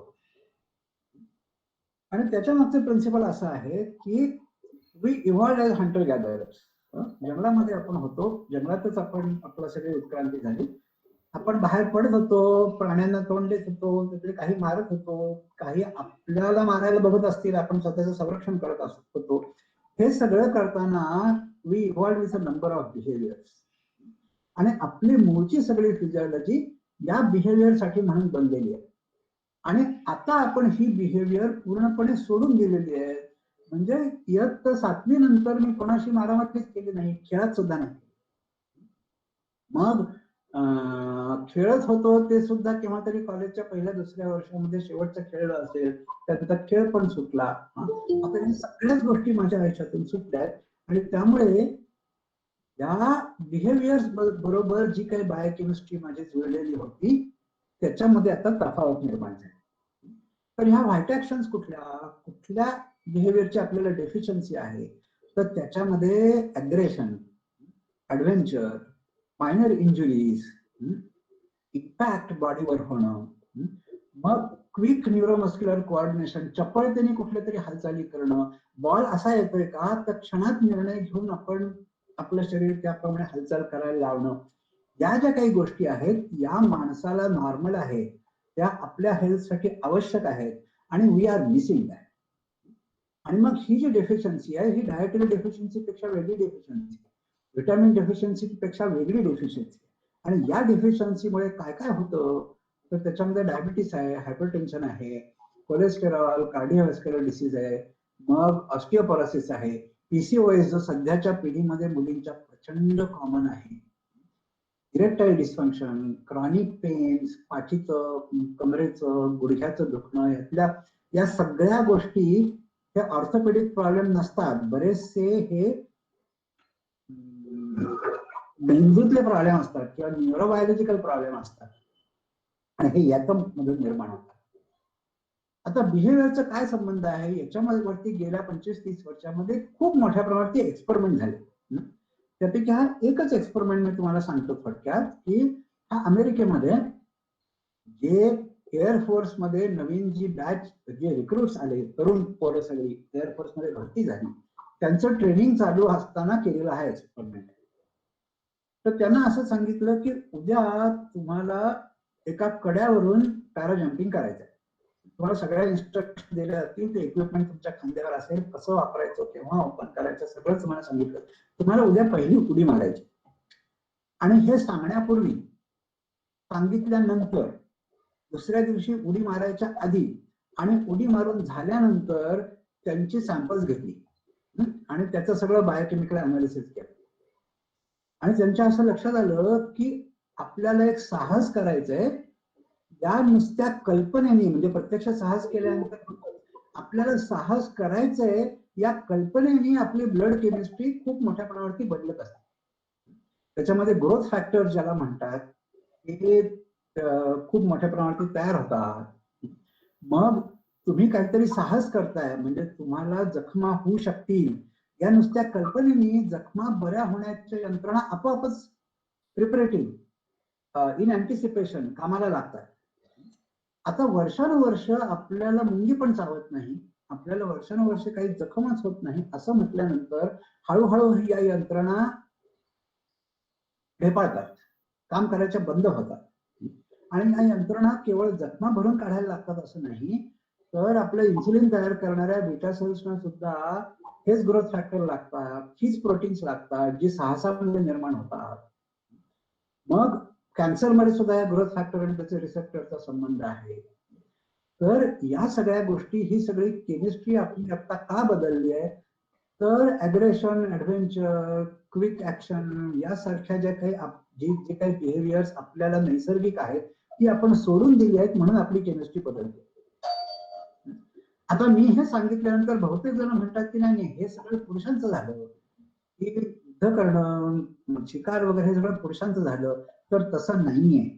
आणि त्याच्या मागचे प्रिन्सिपल असं आहे की वी इव्हॉल्व्ड ॲज हंटर गॅदरर्स. जंगलामध्ये आपण होतो, जंगलातच आपण आपलं सगळी उत्क्रांती झाली. आपण बाहेर पडत होतो, प्राण्यांना तोंड देत होतो, तिकडे काही मारत होतो, काही आपल्याला मारायला बघत असतील, आपण स्वतःचं संरक्षण करत होतो. हे सगळं करताना we evolved with a number of behaviours. आणि आपली मूळची सगळी फिजिओलॉजी या बिहेवियर म्हणून बनलेली आहे. आणि आता आपण ही बिहेवियर पूर्णपणे सोडून दिलेली आहे. म्हणजे इयत्ता 7वी नंतर मी कोणाशी मारामारीच केली नाही, खेळात सुद्धा नाही. मग खेळत होतो ते सुद्धा केव्हा तरी कॉलेजच्या 1-2 वर्षामध्ये शेवटचा खेळ असेल, त्याचा खेळ पण सुटला. आता या सगळ्याच गोष्टी माझ्या आयुष्यातून सुटल्यात आणि त्यामुळे या बिहेवियर्स बरोबर जी काही बायोकेमिस्ट्री माझी जुळलेली होती त्याच्यामध्ये आता तफावत निर्माण झाली. तर ह्या व्हायटॅक्शन्स कुठल्या बिहेवियरची आपल्याला डेफिशियन्सी आहे, तर त्याच्यामध्ये aggression, adventure, minor injuries, impact बॉडीवर होणं, मग क्विक न्यूरोमस्क्युलर कोऑर्डिनेशन, चपळतेने कुठल्या तरी हालचाली करणं, बॉल असा येतोय का तर क्षणात निर्णय घेऊन आपण आपलं शरीर त्याप्रमाणे हालचाल करायला लावणं. या ज्या काही गोष्टी आहेत या माणसाला नॉर्मल आहेत, त्या आपल्या हेल्थसाठी आवश्यक आहेत आणि वी आर मिसिंग दॅट. आणि मग ही जी डेफिशियन्सी आहे ही डायटरी डेफिशियन्सी पेक्षा वेगळी डेफिशियन्सी, व्हिटॅमिन डेफिशियन्सी पेक्षा वेगळी डेफिशियन्सी. आणि या डेफिशियन्सीमुळे काय काय होतं तर त्याच्यामध्ये डायबिटीस आहे, हायपरटेन्शन आहे, कोलेस्टेरॉल, कार्डिओव्हास्क्युलर डिसीज आहे, मग ऑस्टिओपोरोसिस आहे, पीसीओएस जो सध्याच्या पिढीमध्ये मुलींच्या प्रचंड कॉमन आहे, इरेक्टाईल डिस्फंक्शन, क्रॉनिक पेन्स, पाठीचं, कमरेचं, गुडघ्याचं दुखणं, या सगळ्या गोष्टी हे ऑर्थोपेडिक प्रॉब्लेम नसतात. बरेचसे हे मेंदूतले प्रॉब्लेम असतात किंवा न्यूरोबायोलॉजिकल प्रॉब्लेम असतात आणि हे याच्यामधून निर्माण होतात. आता बिहेवियरचा काय संबंध आहे याच्यामध्ये वरती गेल्या 25-30 वर्षामध्ये खूप मोठ्या प्रमाणात एक्सपेरिमेंट झाले. त्यापैकी हा एकच एक्सपेरिमेंट मी तुम्हाला सांगतो थोडक्यात की हा अमेरिकेमध्ये जे एअरफोर्स मध्ये नवीन जी बॅच जे रिक्रुट्स आले, तरुण पोरं सगळी एअरफोर्स मध्ये भरती झाली, त्यांचं ट्रेनिंग चालू असताना केलेलं आहे एक्सपेरिमेंट. तर त्यांना असं सांगितलं की उद्या तुम्हाला एका कड्यावरून पॅराजम्पिंग करायचं आहे. तुम्हाला सगळ्या इन्स्ट्रक्शन दिल्या जातील, ते इक्विपमेंट तुमच्या खांद्यावर असेल, कसं वापरायचं, केव्हा ओपन करायचं, सगळं तुम्हाला सांगितलं. तुम्हाला उद्या पहिली उडी मारायची. आणि हे सांगण्यापूर्वी, सांगितल्यानंतर, दुसऱ्या दिवशी उडी मारायच्या आधी आणि उडी मारून झाल्यानंतर त्यांची सॅम्पल्स घेतली आणि त्याचं सगळं बायोकेमिकल अनालिसिस केलं. आणि त्यांच्या असं लक्षात आलं की आपल्याला एक साहस करायचंय. या नुसत्या कल्पनेने, म्हणजे प्रत्यक्ष साहस केल्यानंतर आपल्याला साहस करायचंय, या कल्पनेने आपली ब्लड केमिस्ट्री खूप मोठ्या प्रमाणावरती बदलत असते. त्याच्यामध्ये ग्रोथ फॅक्टर ज्याला म्हणतात ते खूप मोठ्या प्रमाणावरती तयार होतात. मग तुम्ही काहीतरी साहस करताय, म्हणजे तुम्हाला जखमा होऊ शकतील, या नुसत्या कल्पनेने जखमा बऱ्या होण्याच्या यंत्रणा आपोआपच प्रिपरेटिव्ह इन अँटिसिपेशन कामाला लागतात. आता वर्षानुवर्ष आपल्याला मुंगी पण चावत नाही, आपल्याला वर्षानुवर्ष काही जखमच होत नाही, असं म्हटल्यानंतर हळूहळू या यंत्रणा ढेपाळतात, काम करायच्या बंद होतात. आणि या यंत्रणा केवळ जखमा भरून काढायला लागतात असं नाही, तर आपलं इन्सुलिन तयार करणाऱ्या बीटा सेल्सना सुद्धा हेच ग्रोथ फॅक्टर लागतात, हीच प्रोटीन्स लागतात, जी साहसामध्ये निर्माण होतात. मग कॅन्सरमध्ये सुद्धा या ग्रोथ फॅक्टर आणि त्याचे रिसेप्टरचा संबंध आहे. तर या सगळ्या गोष्टी, ही सगळी केमिस्ट्री आपली आता का बदलली आहे, तर अग्रेशन, ऍडव्हेंचर, क्विक ऍक्शन यासारख्या ज्या काही जे काही बिहेवियर्स आपल्याला नैसर्गिक आहेत ती आपण सोडून दिली आहेत, म्हणून आपली केमिस्ट्री बदलते. आता मी हे सांगितल्यानंतर बहुतेक जण म्हणतात की नाही, हे सगळं पुरुषांचं झालं, की युद्ध करणं, शिकार वगैरे हे सगळं पुरुषांचं झालं. तर तसं नाहीये.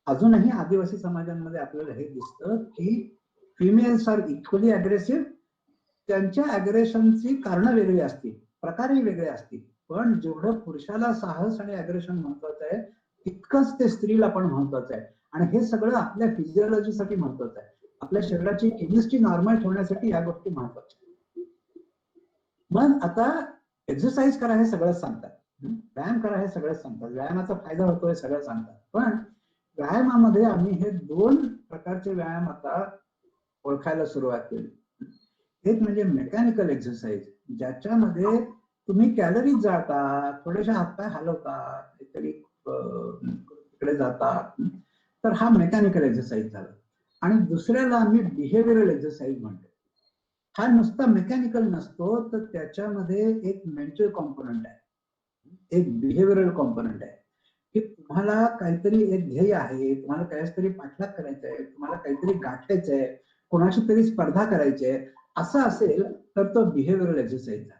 अजूनही आदिवासी समाजांमध्ये आपल्याला हे दिसतं की फिमेल्स आर इक्वली अग्रेसिव्ह. त्यांच्या अग्रेशनची कारणं वेगळी असतील, प्रकारही वेगळे असतील, पण जेवढं पुरुषाला साहस आणि अग्रेशन महत्वाचं आहे, तितकंच ते स्त्रीला पण महत्वाचं आहे. आणि हे सगळं आपल्या फिजिओलॉजीसाठी महत्वाचं आहे, आपल्या शरीराची केमिस्ट्री नॉर्मल ठेवण्यासाठी या गोष्टी महत्वाच्या. मग आता एक्सरसाइज करा हे सगळंच सांगतात, व्यायाम करा हे सगळंच सांगतात, व्यायामाचा फायदा होतो हे सगळं सांगतात. पण व्यायामामध्ये आम्ही हे 2 प्रकारचे व्यायाम आता ओळखायला सुरुवात केली. एक म्हणजे मेकॅनिकल एक्सरसाइज, ज्याच्यामध्ये तुम्ही कॅलरीज जाळता, थोडेसे हातपाय हलवतात, काहीतरी तिकडे जातात, तर हा मेकॅनिकल एक्सरसाइज झाला. आणि दुसऱ्याला आम्ही बिहेवियरल एक्सरसाइज म्हणतो. हा नुसता मेकॅनिकल नसतो, तर त्याच्यामध्ये एक मेंटल कॉम्पोनंट आहे, एक बिहेवियरल कॉम्पोनंट आहे, की तुम्हाला काहीतरी एक ध्येय आहे, तुम्हाला काहीतरी पाठलाग करायचं आहे, तुम्हाला काहीतरी गाठायचं आहे, कोणाशी तरी स्पर्धा करायची आहे, असं असेल तर तो बिहेवियरल एक्सरसाइज झाला.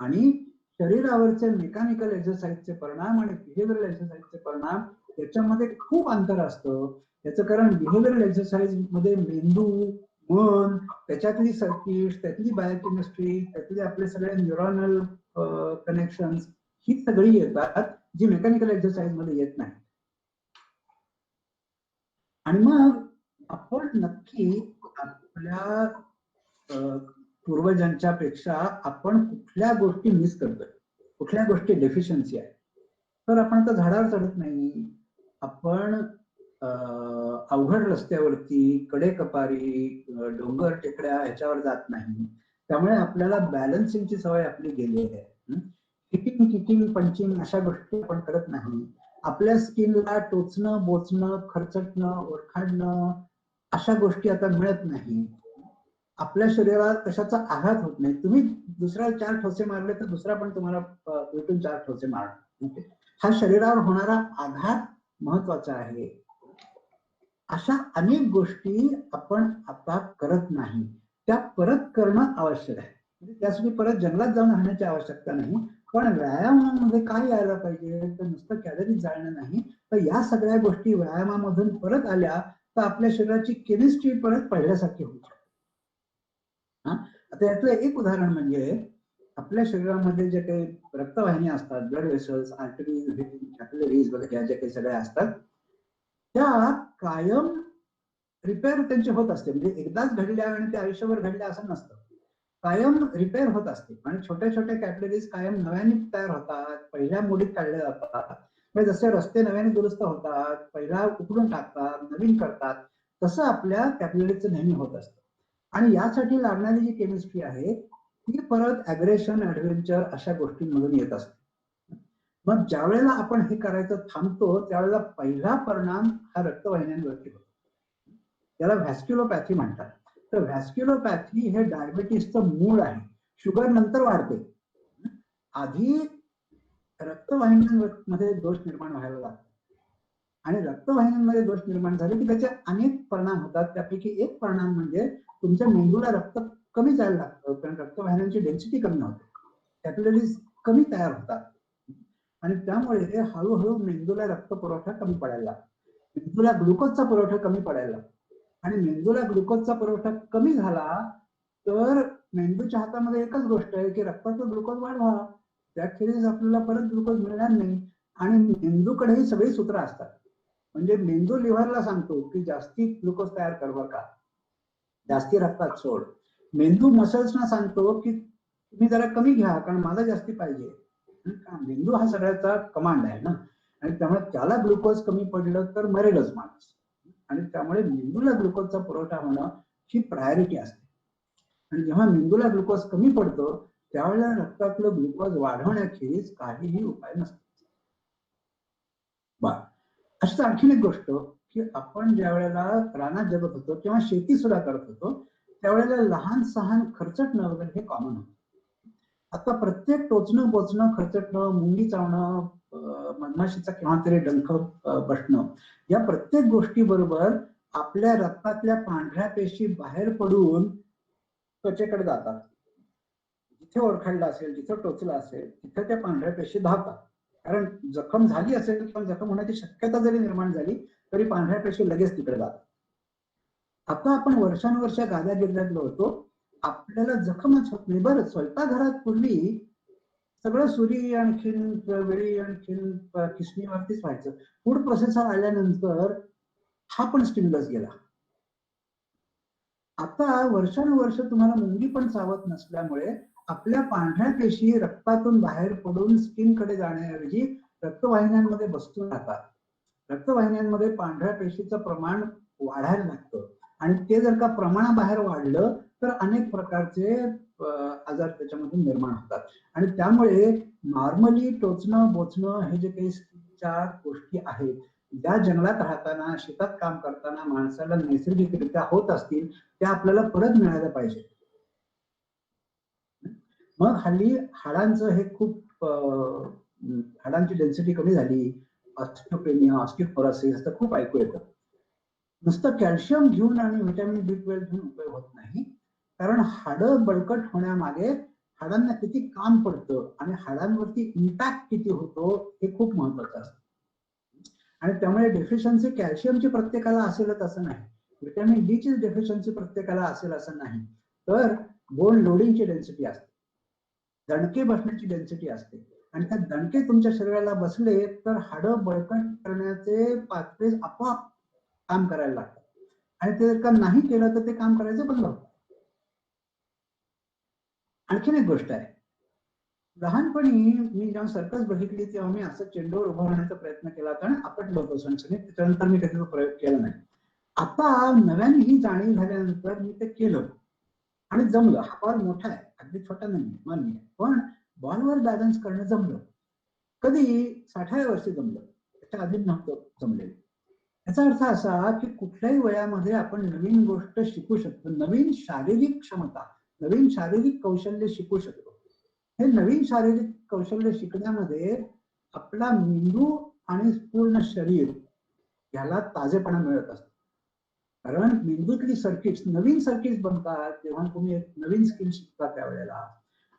आणि शरीरावरचे मेकॅनिकल एक्सरसाइजचे परिणाम आणि बिहेवियरल एक्सरसाइजचे परिणाम याच्यामध्ये खूप अंतर असतं. याचं कारण बिहेवियरल एक्सरसाइज मध्ये मेंदू, मन, त्याच्यातली सर्किट, त्यातली बायोकेमिस्ट्री, त्यातले आपले सगळे न्यूरॉनल कनेक्शन, ही सगळी येतात, जी मेकॅनिकल एक्सरसाइज मध्ये येत नाही. आणि मग आपण नक्की आपल्या पूर्वजांच्या पेक्षा आपण कुठल्या गोष्टी मिस करतोय, कुठल्या गोष्टी डेफिशियन्सी आहे. तर आपण आता झाडावर चढत नाही, आपण अवघड रस्त्यावरती, कडेकपारी, डोंगर टेकड्या ह्याच्यावर जात नाही. त्यामुळे आपल्याला बॅलन्सिंगची सवय आपली गेली आहे. किकिंग, किकिंग, पंचिंग अशा गोष्टी आपण करत नाही. आपल्या स्किनला टोचणं, बोचणं, खरचटणं, ओरखाडणं अशा गोष्टी आता मिळत नाही. आपल्या शरीरात कशाचा आघात होत नाही. तुम्ही दुसऱ्याला 4 ठोसे मारले तर दुसरा पण तुम्हाला भेटून 4 ठोसे मारणार. हा शरीरावर होणारा आघात महत्वाचा आहे. अशा अनेक गोष्टी आपण आता करत नाही, त्या परत करणं आवश्यक आहे. म्हणजे त्यासाठी परत जंगलात जाऊन राहण्याची आवश्यकता नाही. पण व्यायामामध्ये काय यायला पाहिजे, तर नुसतं कॅलरीज जाळणं नाही, तर या सगळ्या गोष्टी व्यायामामधून परत आल्या तर आपल्या शरीराची केमिस्ट्री परत पहिल्यासारखी होऊ शकते. आता याचं एक उदाहरण म्हणजे आपल्या शरीरामध्ये जे काही रक्तवाहिन्या असतात, ब्लड वेसल्स, आर्टरीज, कॅपिलरीज वगैरे ज्या काही सगळ्या असतात, त्या कायम रिपेअर त्यांची होत असते. म्हणजे एकदाच घडल्या आणि ते आयुष्यभर घडल्या असं नसतं, कायम रिपेअर होत असते. आणि छोट्या छोट्या कॅपिलरीज कायम नव्याने तयार होतात, पहिल्या मोडीत काढल्या जातात. म्हणजे जसे रस्ते नव्याने दुरुस्त होतात, पहिला उकडून टाकतात, नवीन करतात, तसं आपल्या कॅपिलरीचं नेहमी होत असतं. आणि यासाठी लागणारी जी केमिस्ट्री आहे ती परत अग्रेशन, ऍडव्हेंचर अशा गोष्टींमधून येत असते. मग ज्या वेळेला आपण हे करायचं थांबतो त्यावेळेला पहिला परिणाम हा रक्तवाहिन्यांवरती होतो. त्याला व्हॅस्क्युलोपॅथी म्हणतात. तर व्हॅस्क्युलोपॅथी हे डायबिटीसचं मूळ आहे. शुगर नंतर वाढते, आधी रक्तवाहिन्यांमध्ये दोष निर्माण व्हायला लागतो. आणि रक्तवाहिन्यांमध्ये दोष निर्माण झाले की त्याचे अनेक परिणाम होतात. त्यापैकी एक परिणाम म्हणजे तुमच्या मेंदूला रक्त कमी जायला लागतं, कारण रक्तवाहिन्यांची डेन्सिटी कमी होते, कॅपिलरीज कमी तयार होतात. आणि त्यामुळे हळूहळू मेंदूला रक्त पुरवठा कमी पडायला लागतो, मेंदूला ग्लुकोजचा पुरवठा कमी पडायला लागतो. आणि मेंदूला ग्लुकोजचा पुरवठा कमी झाला तर मेंदूच्या हातामध्ये एकच गोष्ट आहे की रक्ताचा ग्लुकोज वाढवा, त्याखेरीज आपल्याला परत ग्लुकोज मिळणार नाही. आणि मेंदूकडेही सगळी सूत्र असतात. म्हणजे मेंदू लिव्हरला सांगतो की जास्ती ग्लुकोज तयार कर बरं का, जास्ती रक्तात सोड. मेंदू मसल्सना सांगतो की तुम्ही जरा कमी घ्या कारण मला जास्ती पाहिजे. मेंदू हा सगळ्याचा कमांड आहे ना, आणि त्यामुळे त्याला ग्लुकोज कमी पडलं तर मरेलच माणूस. आणि त्यामुळे मेंदूला ग्लुकोजचा पुरवठा होणं ही प्रायोरिटी असते. आणि जेव्हा मेंदूला ग्लुकोज कमी पडतो त्यावेळेला रक्तातलं ग्लुकोज वाढवण्याखेरीज काहीही उपाय नसतो. अशी आणखीन एक गोष्ट की आपण ज्या वेळेला रानात जगत होतो किंवा शेती सुद्धा करत होतो त्यावेळेला लहान सहान खरचटणं वगैरे हे कॉमन होतं. आता प्रत्येक टोचणं बोचणं खरचटणं, मुंगी चावणं, मधमाशीचा केव्हा तरी डंख बसणं, या प्रत्येक गोष्टी बरोबर आपल्या रक्तातल्या पांढऱ्या पेशी बाहेर पडून त्वचेकडे जातात. जिथे ओरखडला असेल, जिथे टोचलं असेल तिथे त्या पांढऱ्या पेशी धावतात. कारण जखम झाली असेल किंवा जखम होण्याची शक्यता जरी निर्माण झाली तरी पांढऱ्या पेशी लगेच तिकडे जातात. आता आपण वर्षानुवर्ष गाद्या गिरल्यातलो होतो, आपल्याला जखमच होत नाही. बरं, स्वयंपाकघरात पूर्वी सगळं सुरी आणखीन वेळी आणखीन किसणीवरतीच व्हायचं. फूड प्रोसेसर आल्यानंतर हा पण स्टिम्युलस गेला. आता वर्षानुवर्ष तुम्हाला मुंगी पण चावत नसल्यामुळे आपल्या पांढऱ्या पेशी रक्तातून बाहेर पडून स्किन कडे जाण्याऐवजी रक्तवाहिन्यांमध्ये बसून राहतात. रक्तवाहिन्यांमध्ये पांढऱ्या पेशीचं प्रमाण वाढायला लागतं आणि ते जर का प्रमाणाबाहेर वाढलं तर अनेक प्रकारचे आजार त्याच्यामधून निर्माण होतात. आणि त्यामुळे नॉर्मली टोचणं बोचणं हे जे काही स्किनच्या गोष्टी आहेत ज्या जंगलात राहताना शेतात काम करताना माणसाला नैसर्गिकरित्या होत असतील त्या आपल्याला परत मिळायला पाहिजे. मग हल्ली हाडांचं हे खूप हाडांची डेन्सिटी कमी झाली, ऑस्टिओपेनिया, ऑस्टिओपोरोसिस तर खूप ऐकू येतं. नुसतं कॅल्शियम घेऊन आणि व्हिटॅमिन B12 घेऊन उपयोग होत नाही, कारण हाडं बळकट होण्यामागे हाडांना किती काम पडतं आणि हाडांवरती इम्पॅक्ट किती होतो हे खूप महत्वाचं असतं. आणि त्यामुळे डेफिशियन्सी कॅल्शियमची प्रत्येकाला असेलच असं नाही, व्हिटॅमिन D ची डेफिशियन्सी प्रत्येकाला असेल असं नाही. तर बोन लोडिंगची डेन्सिटी असते, दणके बसण्याची डेन्सिटी असते, आणि त्या दणके तुमच्या शरीराला बसले तर हाडं बळकट करण्याचे पाथवेज आपोआप काम करायला लागतात. आणि ते जर का नाही केलं तर ते काम करायचं बंद होतं. आणखीन एक गोष्ट आहे, लहानपणी मी जेव्हा सर्कस बघितली तेव्हा मी असं चेंडूवर उभं राहण्याचा प्रयत्न केला होता आणि आपटलो होतो सणसणीत. त्याच्यानंतर मी कधी तो प्रयोग केला नाही. आता नव्याने ही जाणीव झाल्यानंतर मी ते केलं आणि जमलं. हा बॉल मोठा आहे, अगदी छोटा नाही मान्य, पण बॉलवर बॅलन्स करणं जमलं. कधी 60व्या वर्षी जमलं, त्याच्या आधी नव्हतं जमलेलं. याचा अर्थ असा की कुठल्याही वयामध्ये आपण नवीन गोष्ट शिकू शकतो, नवीन शारीरिक क्षमता, नवीन शारीरिक कौशल्य शिकू शकतो. हे नवीन शारीरिक कौशल्य शिकण्यामध्ये आपला मेंदू आणि पूर्ण शरीर याला ताजेपणा मिळत असतो. कारण मेंदूतली सर्किट्स, नवीन सर्किट्स बनतात जेव्हा तुम्ही एक नवीन स्किल शिकता त्यावेळेला.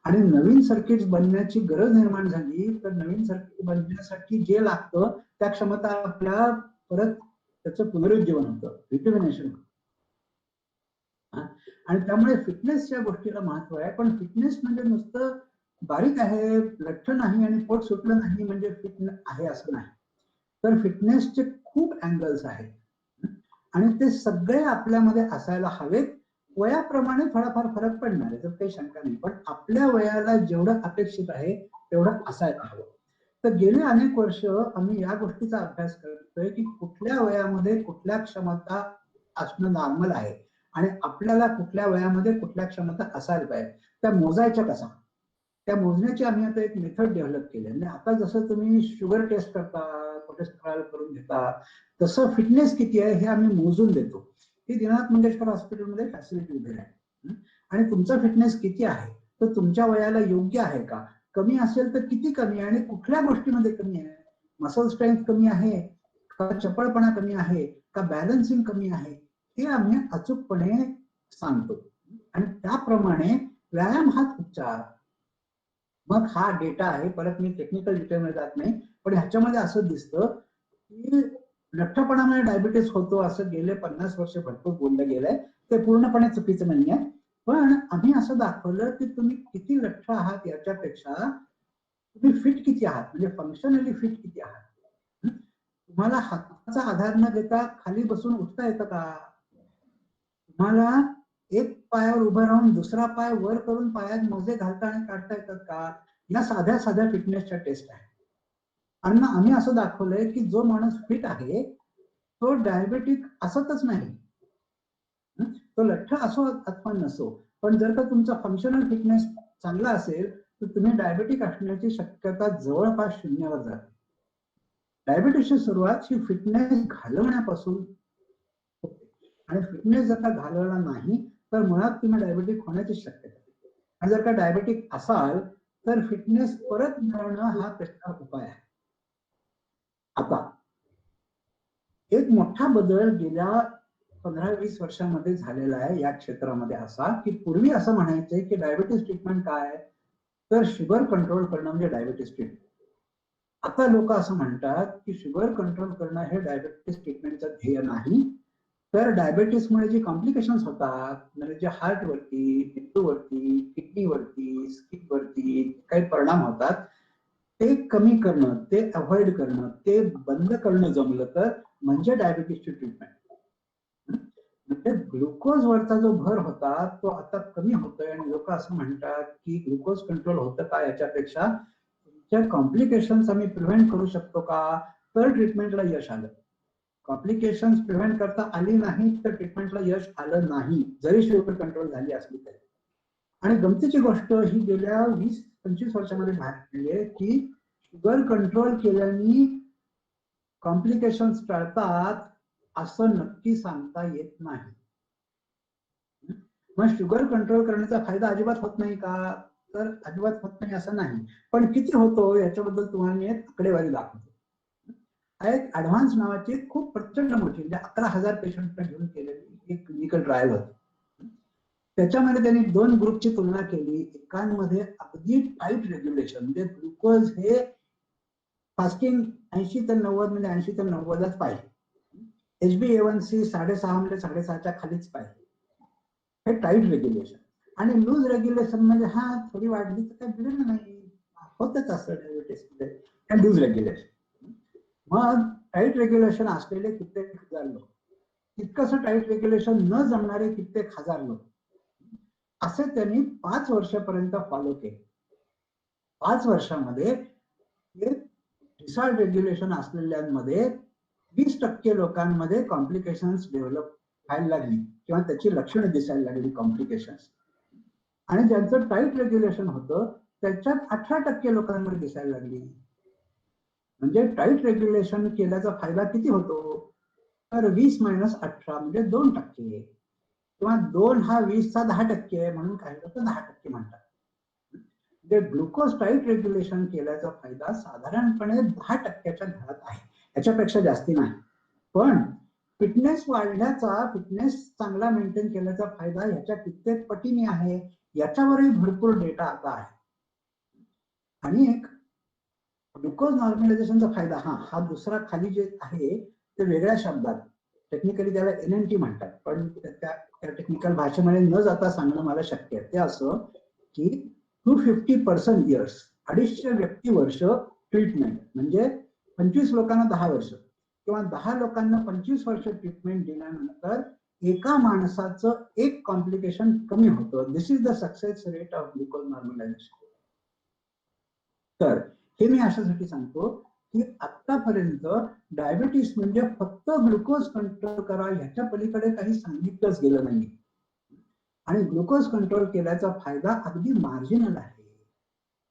आणि नवीन सर्किट्स बनण्याची गरज निर्माण झाली तर नवीन सर्किट बनण्यासाठी जे लागतं त्या क्षमता आपल्या परत त्याचं पुनरुज्जीवन होतं, रिक्युमिनेशन होतं. आणि त्यामुळे फिटनेसच्या गोष्टीला महत्व आहे. पण फिटनेस म्हणजे नुसतं बारीक आहे, लठ्ठ नाही आणि पोट सुटलं नाही म्हणजे फिट आहे असं नाही. तर फिटनेसचे खूप अँगल्स आहेत. आणि ते सगळे आपल्यामध्ये असायला हवेत. वयाप्रमाणे थोडाफार फरक पडणार आहे, तर काही शंका नाही, पण आपल्या वयाला जेवढं अपेक्षित आहे तेवढं असायला हवं. तर गेली अनेक वर्ष आम्ही या गोष्टीचा अभ्यास करतोय की कुठल्या वयामध्ये कुठल्या क्षमता असणं नॉर्मल आहे आणि आपल्याला कुठल्या वयामध्ये कुठल्या क्षमता असायला पाहिजे, त्या मोजायच्या कसा, त्या मोजण्याची आम्ही आता एक मेथड डेव्हलप केली. म्हणजे आता जसं तुम्ही शुगर टेस्ट करता, कोलेस्ट्रॉल करून घेता, तसं फिटनेस किती आहे हे आम्ही मोजून देतो. ही दीनानाथ मंगेशकर हॉस्पिटलमध्ये फॅसिलिटी उभी आहे. आणि तुमचा फिटनेस किती आहे तर तुमच्या वयाला योग्य आहे का, कमी असेल तर किती कमी आहे आणि कुठल्या गोष्टीमध्ये कमी आहे, मसल स्ट्रेंथ कमी आहे का, चपळपणा कमी आहे का, बॅलन्सिंग कमी आहे, हे आम्ही अचूकपणे सांगतो. आणि त्याप्रमाणे व्यायाम हाच उपचार. मग हा डेटा आहे, परत मी टेक्निकल डिटेलमध्ये जात नाही, पण ह्याच्यामध्ये असं दिसतं की लठ्ठपणामुळे डायबिटीस होतो असं गेले 50 वर्ष भरपूर बोललं गेलंय. ते पूर्णपणे चुकीचं नाहीये, पण आम्ही असं दाखवलं की तुम्ही किती लठ्ठ आहात याच्यापेक्षा तुम्ही फिट किती आहात, म्हणजे फंक्शनली फिट किती आहात. तुम्हाला हाताचा आधार न देता खाली बसून उठता येतं का, तुम्हाला एक पायावर उभं राहून दुसरा पाय वर करून पायात मोजे घालता आणि काढता येतात का, या साध्या साध्या फिटनेसच्या टेस्ट आहेत. आणि मग आम्ही असं दाखवलंय की जो माणूस फिट आहे तो डायबेटिक असतच नाही, तो लठ्ठ असो अथवा नसो, पण जर का तुमचा फंक्शनल फिटनेस चांगला असेल तर तुम्ही डायबेटिक असण्याची शक्यता जवळपास शून्यावर जाते. डायबिटीसची सुरुवात ही फिटनेस घालवण्यापासून होते, आणि फिटनेस जर का घालवला नाही तर मुळात तुम्ही डायबेटिक होण्याची शक्यता. आणि जर का डायबेटिक असाल तर फिटनेस परत मिळवणं हा त्याचा उपाय आहे. आता एक मोठा बदल गेल्या 15-20 वर्षांमध्ये झालेला आहे या क्षेत्रामध्ये असा की पूर्वी असं म्हणायचंय की डायबिटीस ट्रीटमेंट काय, तर शुगर कंट्रोल करणं म्हणजे डायबिटीस ट्रीटमेंट. आता लोक असं म्हणतात की शुगर कंट्रोल करणं हे डायबिटीस ट्रीटमेंटचं ध्येय नाही, तर डायबिटीसमुळे जे कॉम्प्लिकेशन्स होतात, म्हणजे जे हार्टवरती, मेंदूवरती, किडनीवरती, स्किनवरती काही परिणाम होतात ते कमी करणं, ते अवॉइड करणं, ते बंद करणं जमलं तर म्हणजे डायबिटीसची ट्रीटमेंट. म्हणजे ग्लुकोज वरचा जो भर होता तो आता कमी होतोय, आणि लोक असं म्हणतात की ग्लुकोज कंट्रोल होतं का याच्यापेक्षा तुमच्या कॉम्प्लिकेशन्स आम्ही प्रिव्हेंट करू शकतो का, तर ट्रीटमेंटला यश आलं. कॉम्प्लिकेशन्स प्रिव्हेंट करता आली नाही तर ट्रीटमेंटला यश आलं नाही, जरी शुगर कंट्रोल झाली असली तरी. आणि गमतीची गोष्ट ही गेल्या 20-25 वर्षामध्ये बाहेर पडली आहे की शुगर कंट्रोल केल्याने कॉम्प्लिकेशन्स टाळतात असं नक्की सांगता येत नाही. मग शुगर कंट्रोल करण्याचा फायदा अजिबात होत नाही का, तर अजिबात होत नाही असं नाही, पण किती होतो याच्याबद्दल तुम्हाला मी एक आकडेवारी दाखवतो. एक ऍडव्हान्स नावाची खूप प्रचंड मोठी, म्हणजे 11,000 पेशंट घेऊन केलेली एक क्लिनिकल ट्रायल होती. त्याच्यामध्ये त्यांनी 2 ग्रुपची तुलना केली. एकांमध्ये अगदी टाईट रेग्युलेशन, म्हणजे ग्लुकोज हे फास्टिंग 80 ते 90 म्हणजे 80 ते 90च पाहिजे, HbA1c 6.5 म्हणजे 6.5च्या खालीच पाहिजे, हे टाईट रेग्युलेशन. आणि लूज रेग्युलेशन म्हणजे हा थोडी वाढली तर काही बिघडलं नाही, होतच असं डायबिटीसमध्ये लूज रेग्युलेशन. मग टाईट रेग्युलेशन असलेले कित्येक हजार लोक, तितकंसं टाईट रेग्युलेशन न जमणारे कित्येक हजार लोक, असे त्यांनी 5 वर्षापर्यंत फॉलो केले. 5 वर्षामध्ये डिसऑर्डर रेग्युलेशन असलेल्यांमध्ये 20% लोकांमध्ये कॉम्प्लिकेशन्स डेव्हलप व्हायला लागली किंवा त्याची लक्षणं दिसायला लागली कॉम्प्लिकेशन्स. आणि ज्यांचं टाईट रेग्युलेशन होतं त्याच्यात 18% लोकांमध्ये दिसायला लागली. म्हणजे टाईट रेग्युलेशन केल्याचा फायदा किती होतो, तर 20 - 18 म्हणजे 2%, किंवा 2 हा 20चा 10% म्हणून काही लोक 10% म्हणतात. म्हणजे ग्लुकोज टाईट रेग्युलेशन केल्याचा फायदा साधारणपणे 10%च्या घरात आहे, याच्यापेक्षा जास्ती नाही. पण फिटनेस वाढण्याचा, फिटनेस चांगला मेंटेन केल्याचा फायदा ह्याच्या कित्येक पटीने आहे, याच्यावरही भरपूर डेटा आता आहे. आणि एक ग्लुकोज नॉर्मलायझेशनचा फायदा हा दुसरा खाली जे आहे ते वेगळ्या शब्दात, टेक्निकली त्याला NNT म्हणतात, पण त्या टेक्निकल भाषेमध्ये न जाता सांगणं मला शक्य आहे. ते असं की 250 इयर्स, 250 व्यक्ती वर्ष ट्रीटमेंट, म्हणजे 25 लोकांना 10 वर्ष, किंवा 10 लोकांना 25 वर्ष ट्रीटमेंट दिल्यानंतर एका माणसाचं एक कॉम्प्लिकेशन कमी होतं. This is the success rate of glucose normalisation. तर हे मी अशासाठी सांगतो की आतापर्यंत डायबिटीस म्हणजे फक्त ग्लुकोज कंट्रोल करा ह्याच्या पलीकडे काही सांगितलंच गेलं नाही. आणि ग्लुकोज कंट्रोल केल्याचा फायदा अगदी मार्जिनल आहे.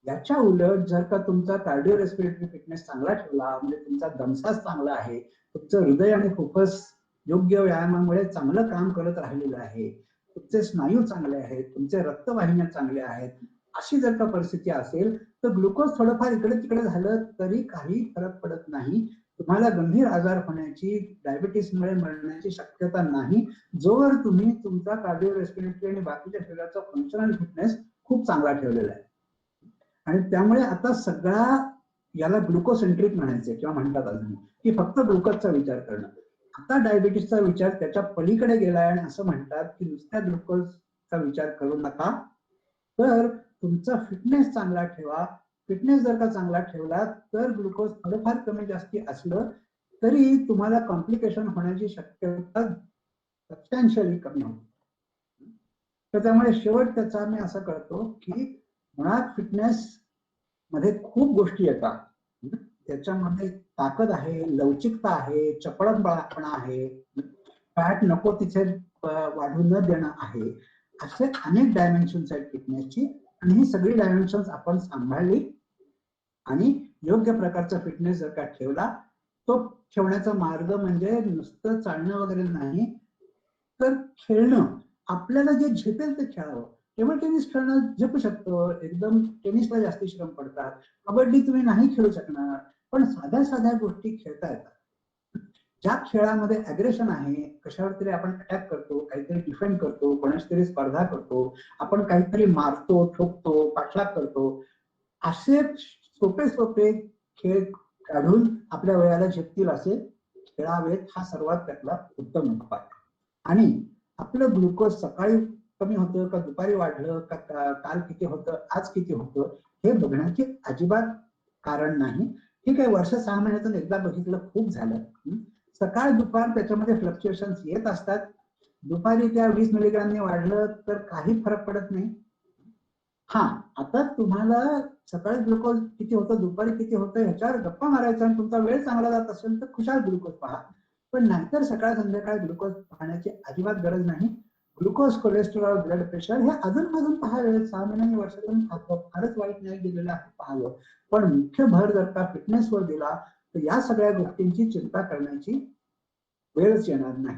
याच्या उलट जर का तुमचा कार्डिओ रेस्पिरेटरी फिटनेस चांगला ठेवला, म्हणजे तुमचा दमसास चांगला आहे, तुमचं हृदय आणि फुफ्फुस योग्य व्यायामामुळे चांगलं काम करत राहिलेलं आहे, तुमचे स्नायू चांगले आहेत, तुमचे रक्तवाहिन्या चांगल्या आहेत, अशी जर का परिस्थिती असेल तर ग्लुकोज थोडंफार इकडे तिकडे झालं तरी काही फरक पडत नाही. तुम्हाला गंभीर आजार होण्याची, डायबिटीसमुळे मरण्याची शक्यता नाही, जोवर तुम्ही तुमचा कार्डिओ रेस्पिरेटरी आणि बाकीच्या शरीराचा फंक्शनल फिटनेस खूप चांगला ठेवलेला आहे. आणि त्यामुळे आता सगळा याला ग्लुकोसेंट्रिक म्हणायचे किंवा म्हणतात अजून की फक्त ग्लुकोजचा विचार करणं. आता डायबिटीसचा विचार त्याच्या पलीकडे गेलाय आणि असं म्हणतात की नुसत्या ग्लुकोजचा विचार करू नका, तर तुमचा फिटनेस चांगला ठेवा. फिटनेस जर का चांगला ठेवला तर ग्लुकोज थोडंफार कमी जास्ती असलं तरी तुम्हाला कॉम्प्लिकेशन होण्याची शक्यता सबस्टॅन्शियली कमी होते. तर त्यामुळे शेवट त्याचा मी असं करतो की मुळात फिटनेस मध्ये खूप गोष्टी येतात. त्याच्यामध्ये ताकद आहे, लवचिकता आहे, चपळपणा आहे, फॅट नको तिथे वाढू न देणं आहे, असे अनेक डायमेन्शन्स आहेत फिटनेसची. आणि ही सगळी डायमेन्शन्स आपण सांभाळली आणि योग्य प्रकारचा फिटनेस जर का ठेवला, तो ठेवण्याचा मार्ग म्हणजे नुसतं चालणं वगैरे नाही, तर खेळणं. आपल्याला जे झेपेल ते खेळावं. टेबल टेनिस खेळणं झेपू शकतं, एकदम टेनिसला जास्ती श्रम पडतात. कबड्डी तुम्ही नाही खेळू शकणार, पण साध्या साध्या गोष्टी खेळता येतात. ज्या खेळामध्ये अग्रेशन आहे, कशावर तरी आपण अटॅक करतो, काहीतरी डिफेंड करतो, कोणाची तरी स्पर्धा करतो, आपण काहीतरी मारतो, ठोकतो, पाठलाग करतो, असे सोपे सोपे खेळ काढून आपल्या वयाला झेपतील असे खेळावेत. हा सर्वात त्यातला उत्तम उपाय. आणि आपलं ग्लुकोज सकाळी कमी होतं का दुपारी वाढलं का काल किती होतं आज किती होतं हे बघण्याचे अजिबात कारण नाही. ठीक आहे, वर्ष 6 महिन्यातून एकदा बघितलं खूप झालं. सकाळ दुपार त्याच्यामध्ये फ्लक्च्युएशन्स येत असतात. दुपारी त्या 20 मिलीग्रामने वाढलं तर काही फरक पडत नाही. हा, आता तुम्हाला सकाळी ग्लुकोज किती होतं दुपारी किती होतं ह्याच्यावर गप्पा मारायचा आणि तुमचा वेळ चांगला जात असेल तर खुशाल ग्लुकोज पहा, पण नाहीतर सकाळ संध्याकाळ ग्लुकोज पाहण्याची अजिबात गरज नाही. ग्लुकोज, कोलेस्ट्रॉल, ब्लड प्रेशर हे अजून मधून पाहावे. 6 महिन्यांनी वर्षातून फारच वाईट नाही गेलेलं आहे, पाहावं. पण मुख्य भर जर का फिटनेसवर दिला तर या सगळ्या गोष्टींची चिंता करण्याची वेळच येणार नाही.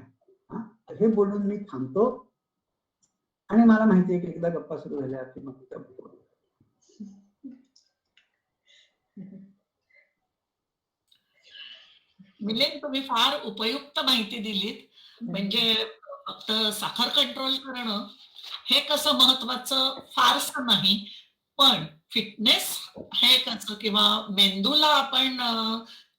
हे बोलून मी थांबतो. आणि मला माहिती आहे की एकदा गप्पा सुरू झाल्या की मग मिलिंद, तुम्ही फार उपयुक्त माहिती दिलीत. म्हणजे फक्त साखर कंट्रोल करणं हे कसं महत्वाचं फारसं नाही, पण फिटनेस हे कसं किंवा मेंदूला आपण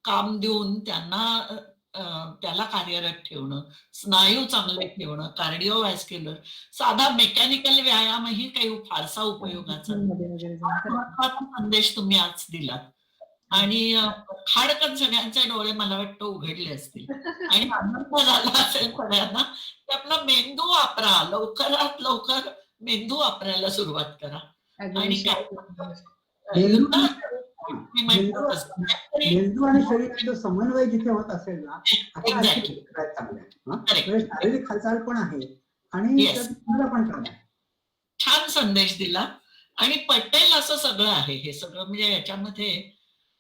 काम देऊन त्याला कार्यरत ठेवणं, स्नायू चांगले ठेवणं, कार्डिओव्हॅस्क्युलर, साधा मेकॅनिकल व्यायामही काही फारसा उपयोगाचा महत्वाचा संदेश तुम्ही आज दिलात. आणि खाडकन सगळ्यांचे डोळे मला वाटतं उघडले असतील आणि आनंद झाला असेल सगळ्यांना की आपला मेंदू वापरा, लवकरात लवकर मेंदू वापरायला सुरुवात करा. आणि मेंदू आणि शरीराचा समन्वय जिथे होत असेल ना, शारीरिक हालचाल पण आहे आणि पण काम आहे. छान संदेश दिला आणि पटेल असं सगळं आहे. हे सगळं म्हणजे याच्यामध्ये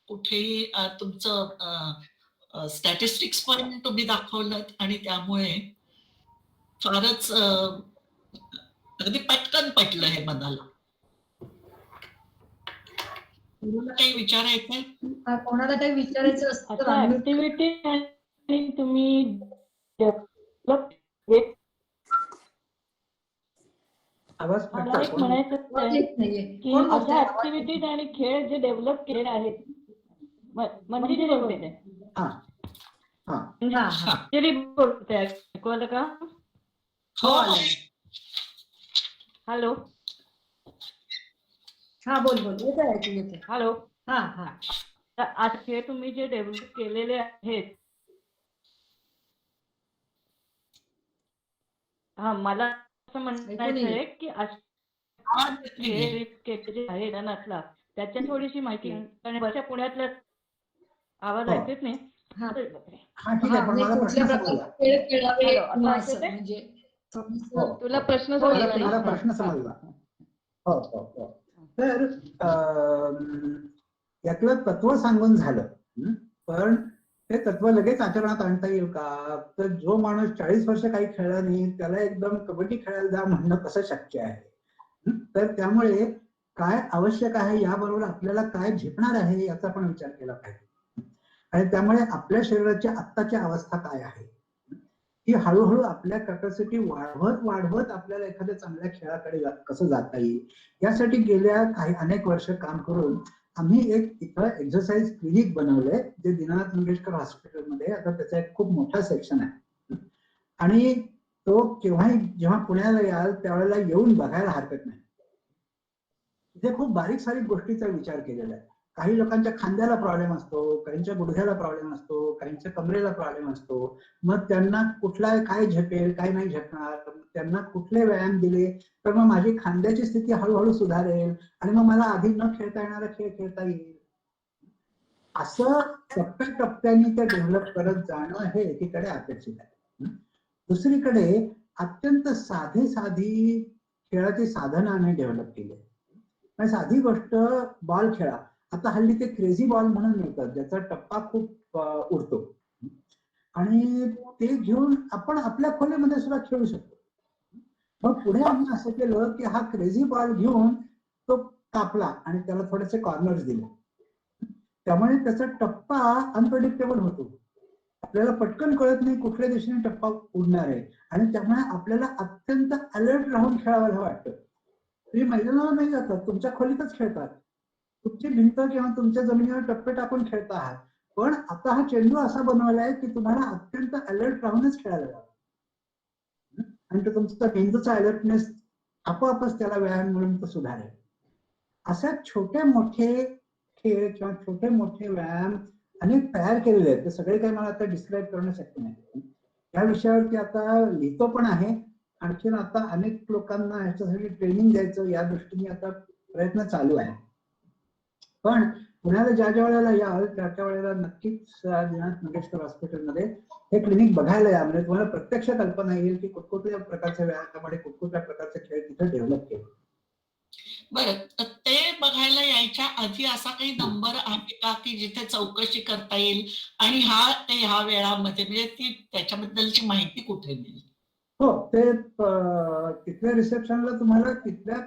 कुठेही तुमचं स्टॅटिस्टिक्स पण तुम्ही दाखवलं आणि त्यामुळे फारच अगदी पटकन पटलं हे मनाला. काही विचारायचंय? कोणाला काही विचारायचं असतं तर ऍक्टिव्हिटी आणि तुम्ही मला एक म्हणायचं आहे की अशा ऍक्टिव्हिटीज आणि खेळ जे डेव्हलप केलेले आहेत म्हणजे जे बोलते बोलते ऐकू आलं का? हॅलो, हा बोल बोल येते ऐकू येते. हॅलो. हा हा तर आज खेळ तुम्ही जे डेव्हलप केलेले आहेत हा मला असं म्हणायचं आहे की आवाज येत नाहीये. खेळ आहे नसला त्याच्या थोडीशी माहिती कारण वर्षा पुण्यातल्या आवाज हो. ऐकत नाही. हा. अरे बापरे. हा ठीक आहे, पण मला कुठल्या प्रश्न प्रकारचे समजला. खेळ खेळावे हॅलो, आता किंवा ऐकू असं येतंय? म्हणजे थोडंसं- हो. तुला प्रश्न हो, समजला येतंय. ना? मला प्रश्न हा, हा. समजला. हो हो हो. तर यातलं तत्व सांगून झालं. पण ते तत्व लगेच आचरणात आणता येईल का? तर जो माणूस 40 वर्ष काही खेळला नाही त्याला एकदम कबड्डी खेळायला जा म्हणणं कसं शक्य आहे? तर त्यामुळे काय आवश्यक आहे याबरोबर आपल्याला काय झेपणार आहे याचा पण विचार केला पाहिजे. आणि त्यामुळे आपल्या शरीराची आत्ताची अवस्था काय आहे ही हळूहळू आपल्या कॅपॅसिटी वाढवत वाढवत आपल्याला एखाद्या चांगल्या खेळाकडे कसं जाता येईल यासाठी गेल्या अनेक वर्ष काम करून आम्ही एक इथं एक्सरसाइज क्लिनिक बनवलंय जे दीनानाथ मंगेशकर हॉस्पिटलमध्ये. आता त्याचा एक खूप मोठा सेक्शन आहे आणि तो केव्हाही जेव्हा पुण्याला याल त्यावेळेला येऊन बघायला हरकत नाही. इथे खूप बारीक सारीक गोष्टीचा विचार केलेला आहे. काही लोकांच्या खांद्याला प्रॉब्लेम असतो, काहींच्या गुडघ्याला प्रॉब्लेम असतो, काहींच्या कमरेला प्रॉब्लेम असतो. मग त्यांना कुठला काय झेपेल काय नाही झेपणार, त्यांना कुठले व्यायाम दिले तर मग माझी खांद्याची स्थिती हळूहळू सुधारेल आणि मग मला आधी न खेळता येणारा खेळ खेळता येईल. असं टप्प्याटप्प्याने ते डेव्हलप करत जाणं हे एकीकडे अपेक्षित आहे. दुसरीकडे अत्यंत साधी खेळाची साधनं आम्ही डेव्हलप केली. साधी गोष्ट बॉल खेळा. आता हल्ली ते क्रेझी बॉल म्हणून मिळतात ज्याचा टप्पा खूप उडतो आणि ते घेऊन आपण आपल्या खोलीमध्ये सुद्धा खेळू शकतो. मग पुढे आम्ही असं केलं की हा क्रेझी बॉल घेऊन तो कापला आणि त्याला थोडेसे कॉर्नर्स दिले. त्यामुळे त्याचा टप्पा अनप्रेडिक्टेबल होतो. आपल्याला पटकन कळत नाही कुठल्या दिशेने टप्पा उडणार आहे आणि त्यामुळे आपल्याला अत्यंत अलर्ट राहून खेळायला वाटतं. तुम्ही मैदानावर नाही जातात, तुमच्या खोलीतच खेळतात. तुमची भिंत किंवा तुमच्या जमिनीवर टप्पे टाकून खेळता आहात. पण आता हा चेंडू असा बनवलाय की तुम्हाला अत्यंत अलर्ट राहूनच खेळायला लागतं आणि तो तुमचा मेंदूचा अलर्टनेस आपोआपच त्याला व्यायाम म्हणून तो सुधारेल. अशा छोटे मोठे खेळ किंवा छोटे मोठे व्यायाम अनेक तयार केलेले आहेत. ते सगळे काही मला आता डिस्क्राईब करणं शक्य नाही. या विषयावरती आता लिहितो पण आहे. आणखीन आता अनेक लोकांना ह्याच्यासाठी ट्रेनिंग द्यायचं या दृष्टीने आता प्रयत्न चालू आहे. पण पुण्याला ज्या वेळेला याल त्या वेळेला नक्कीच दीनानाथ मंगेशकर हॉस्पिटलमध्ये हे क्लिनिक बघायला या. म्हणजे तुम्हाला प्रत्यक्ष कल्पना येईल की कुठकुठल्या प्रकारच्या व्यायामामध्ये कुठकुठल्या प्रकारचे खेळ तिथे डेव्हलप केले. बरं, ते बघायला यायच्या आधी असा काही नंबर आहे का की जिथे चौकशी करता येईल आणि ह्या वेळामध्ये म्हणजे ती त्याच्याबद्दलची माहिती कुठे मिळेल? हो, ते तिथल्या रिसेप्शनला तुम्हाला तिथल्या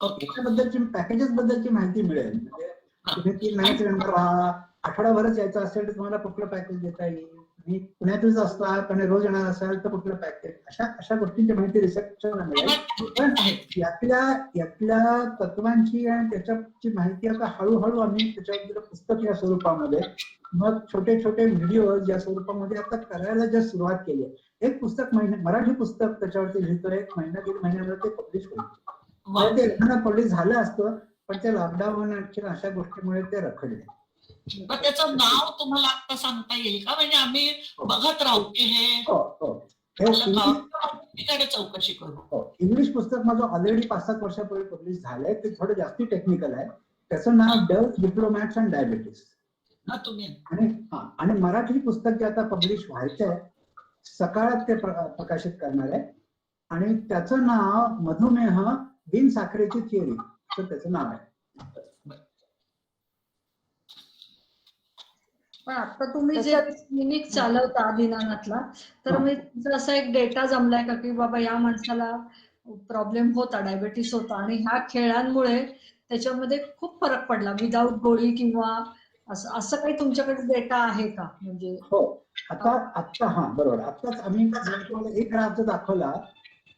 बद्दलची पॅकेजेस बद्दलची माहिती मिळेल. म्हणजे तुम्ही 3 महिन्याचे मेंबर व्हा, आठवडाभरच यायचं असेल तर तुम्हाला कुठलं पॅकेज देता येईल, तुम्ही पुण्यातच असतात आणि रोज येणार असाल तर कुठलं पॅकेज, अशा गोष्टींची माहिती रिसेप्शनला मिळेल. पण यातल्या तत्वांची आणि त्याच्याची माहिती आता हळूहळू आम्ही त्याच्याबद्दल पुस्तक या स्वरूपामध्ये मग छोटे छोटे व्हिडिओ या स्वरूपामध्ये आता करायला ज्या सुरुवात केली आहे. एक पुस्तक मराठी पुस्तक त्याच्यावरती लिहितोय. 1 महिना 1.5 महिन्यामध्ये ते पब्लिश होईल. ते पब्लिश झालं असतं पण ते लॉकडाऊन आणखी अशा गोष्टीमुळे ते रखडले. मग त्याचं नाव तुम्हाला आता सांगता येईल का? म्हणजे आम्ही बघत राहू की हे चौकशी करू. इंग्लिश पुस्तक माझं ऑलरेडी 5-7 वर्षापूर्वी पब्लिश झालंय. ते थोडं जास्ती टेक्निकल आहे. त्याचं नाव डव्स डिप्लोमॅट्स अँड डायबिटीस. आणि मराठी पुस्तक जे आता पब्लिश व्हायचंय सकाळात ते प्रकाशित करणार आहे आणि त्याचं नाव मधुमेह बिन साखरेची थिअरी असं त्याचं नाव आहे. पण आता तुम्ही जे क्लिनिक चालवता दीनानाथला तर मी तुमचा असा एक डेटा जमलाय का की बाबा या माणसाला प्रॉब्लेम होता, डायबिटीस होता आणि ह्या खेळांमुळे त्याच्यामध्ये खूप फरक पडला विदाऊट गोळी किंवा असं काही तुमच्याकडे डेटा आहे का? म्हणजे हो, आता हा बरोबर. आताच आम्ही एक ग्राफ जो दाखवला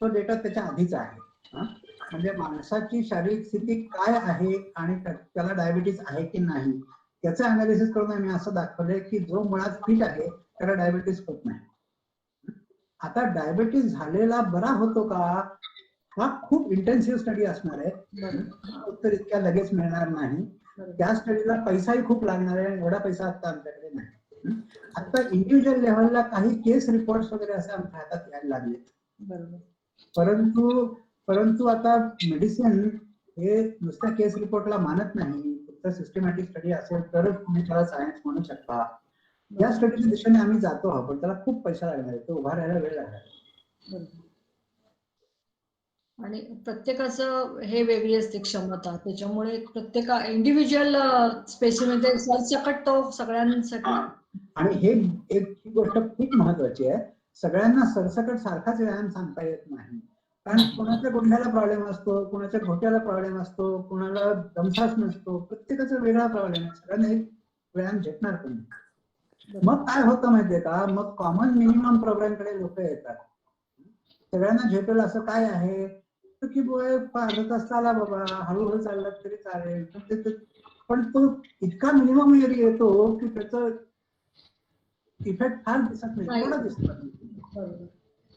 तो डेटा त्याच्या आधीचा आहे. म्हणजे माणसाची शारीरिक स्थिती काय आहे आणि त्याला डायबिटीस आहे की नाही याचं अनालिसिस करून आम्ही असं दाखवलंय की जो मुळात फिट आहे त्याला डायबिटीस होत नाही. आता डायबिटीस झालेला बरा होतो का हा खूप इंटेन्सिव्ह स्टडी असणार आहे. उत्तर इतक्या लगेच मिळणार नाही. त्या स्टडीला पैसाही खूप लागणार आहे आणि एवढा पैसा आता आमच्याकडे नाही. आता इंडिव्हिज्युअल लेव्हलला काही केस रिपोर्ट्स वगैरे असे आमच्या हातात यायला लागले. परंतु आता मेडिसिन हे नुसत्या केस रिपोर्टला मानत नाही. तुमचा सिस्टमॅटिक स्टडी असेल तरच तुम्ही त्याला सायन्स म्हणू शकता. या स्टडीच्या दिशेने आम्ही जातो आहोत, पण त्याला खूप पैसा लागणार आहे, तो उभा राहायला वेळ लागणार आहे. आणि प्रत्येकाचं हे वेगळी असते क्षमता, त्याच्यामुळे प्रत्येक इंडिव्हिज्युअल स्पेसिमध्ये सरसकट तो सगळ्यांसाठी. आणि हे एक ही गोष्ट खूप महत्वाची आहे, सगळ्यांना सरसकट सारखाच व्यायाम सांगता येत नाही. कारण कोणाच्या गुंड्याला प्रॉब्लेम असतो, कोणाच्या घोट्याला प्रॉब्लेम असतो, कोणाला दमसास नसतो, प्रत्येकाचा वेगळा प्रॉब्लेम आहे. सगळ्यांना एक व्यायाम झेपणार पण नाही. मग काय होतं माहितीये का, मग कॉमन मिनिमम प्रोग्राम कडे लोक येतात. सगळ्यांना झेपेल असं काय आहे की अर्धा तास चाला बाबा, हळूहळू चालला तरी चालेल, पण तो इतका मिनिमम एरिया येतो की त्याचा इफेक्ट फार दिसत नाही, थोडा दिसत नाही. बरोबर.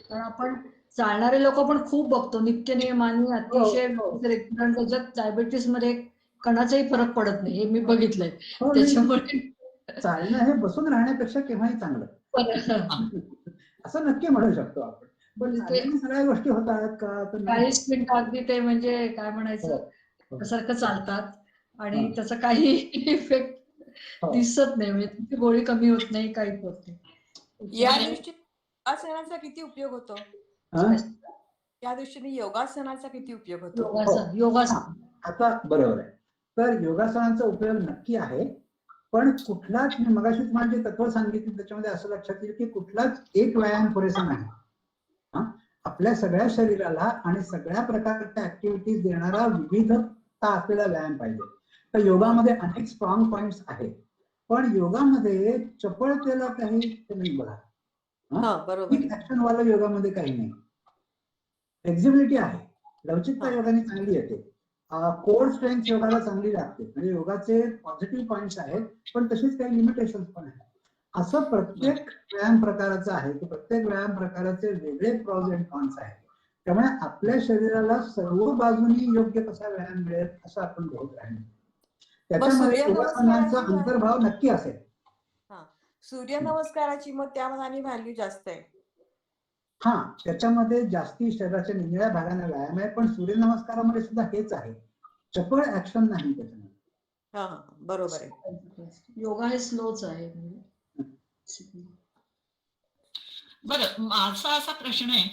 कारण आपण चालणारे लोक पण खूप बघतो, नित्यनियमाने अतिशय रेग्युलर, त्याच्यात डायबिटीस मध्ये कणाचाही फरक पडत नाही, हे मी बघितलंय. त्याच्यामुळे चालणं हे बसून राहण्यापेक्षा केव्हाही चांगलं असं नक्की म्हणू शकतो आपण. पण सगळ्या गोष्टी होतात का, 40 मिनिटं अगदी ते म्हणजे काय म्हणायचं सारखं चालतात आणि त्याचा काही इफेक्ट दिसत नाही, म्हणजे तुमची गोळी कमी होत नाही, काहीच होत नाही. या दृष्टीने योगासनाचा किती उपयोग होतो? या दृष्टीने योगासनाचा किती उपयोग होतो? योगासन आता बरोबर आहे. तर योगासनाचा उपयोग नक्की आहे, पण कुठलाच, मी मगाशी तुम्हाला जे तत्व सांगितले त्याच्यामध्ये असं लक्षात येईल की कुठलाच एक व्यायाम पुरेसा नाही. आपल्या सगळ्या शरीराला आणि सगळ्या प्रकारच्या ऍक्टिव्हिटीज देणारा विविधता असलेला व्यायाम पाहिजे. तर योगामध्ये अनेक स्ट्रॉंग पॉइंट्स आहेत, पण योगामध्ये चपळतेला काही नाही बघा. ऍक्शन वाला योगामध्ये काही नाही. फ्लेक्झिबिलिटी आहे, लवचिकता योगाने चांगली येते, कोर स्ट्रेंथ योगाला चांगली लागते. म्हणजे योगाचे पॉझिटिव्ह पॉइंट्स आहेत, पण तशीच काही लिमिटेशन पण आहेत. असं प्रत्येक व्यायाम प्रकाराचं आहे की प्रत्येक व्यायाम प्रकाराचे वेगळे प्रॉज अँड कॉन्स आहेत. त्यामुळे आपल्या शरीराला सर्व बाजूनी योग्य कसा व्यायाम मिळेल असं आपण बघत राहिलो. त्याच्यामध्ये योगासनांचा अंतर्भाव नक्की असेल. सूर्यनमस्काराची मग त्या मनाने व्हॅल्यू जास्त आहे. त्याच्यामध्ये जास्ती शरीराच्या निळ्या भागाने व्यायाम आहे, पण सूर्यनमस्कारामध्ये सुद्धा हेच आहे, चपळ ऍक्शन नाही त्याच्यामध्ये. बरोबर आहे. योगा हे स्लोच आहे. बरं, माझा असा प्रश्न आहे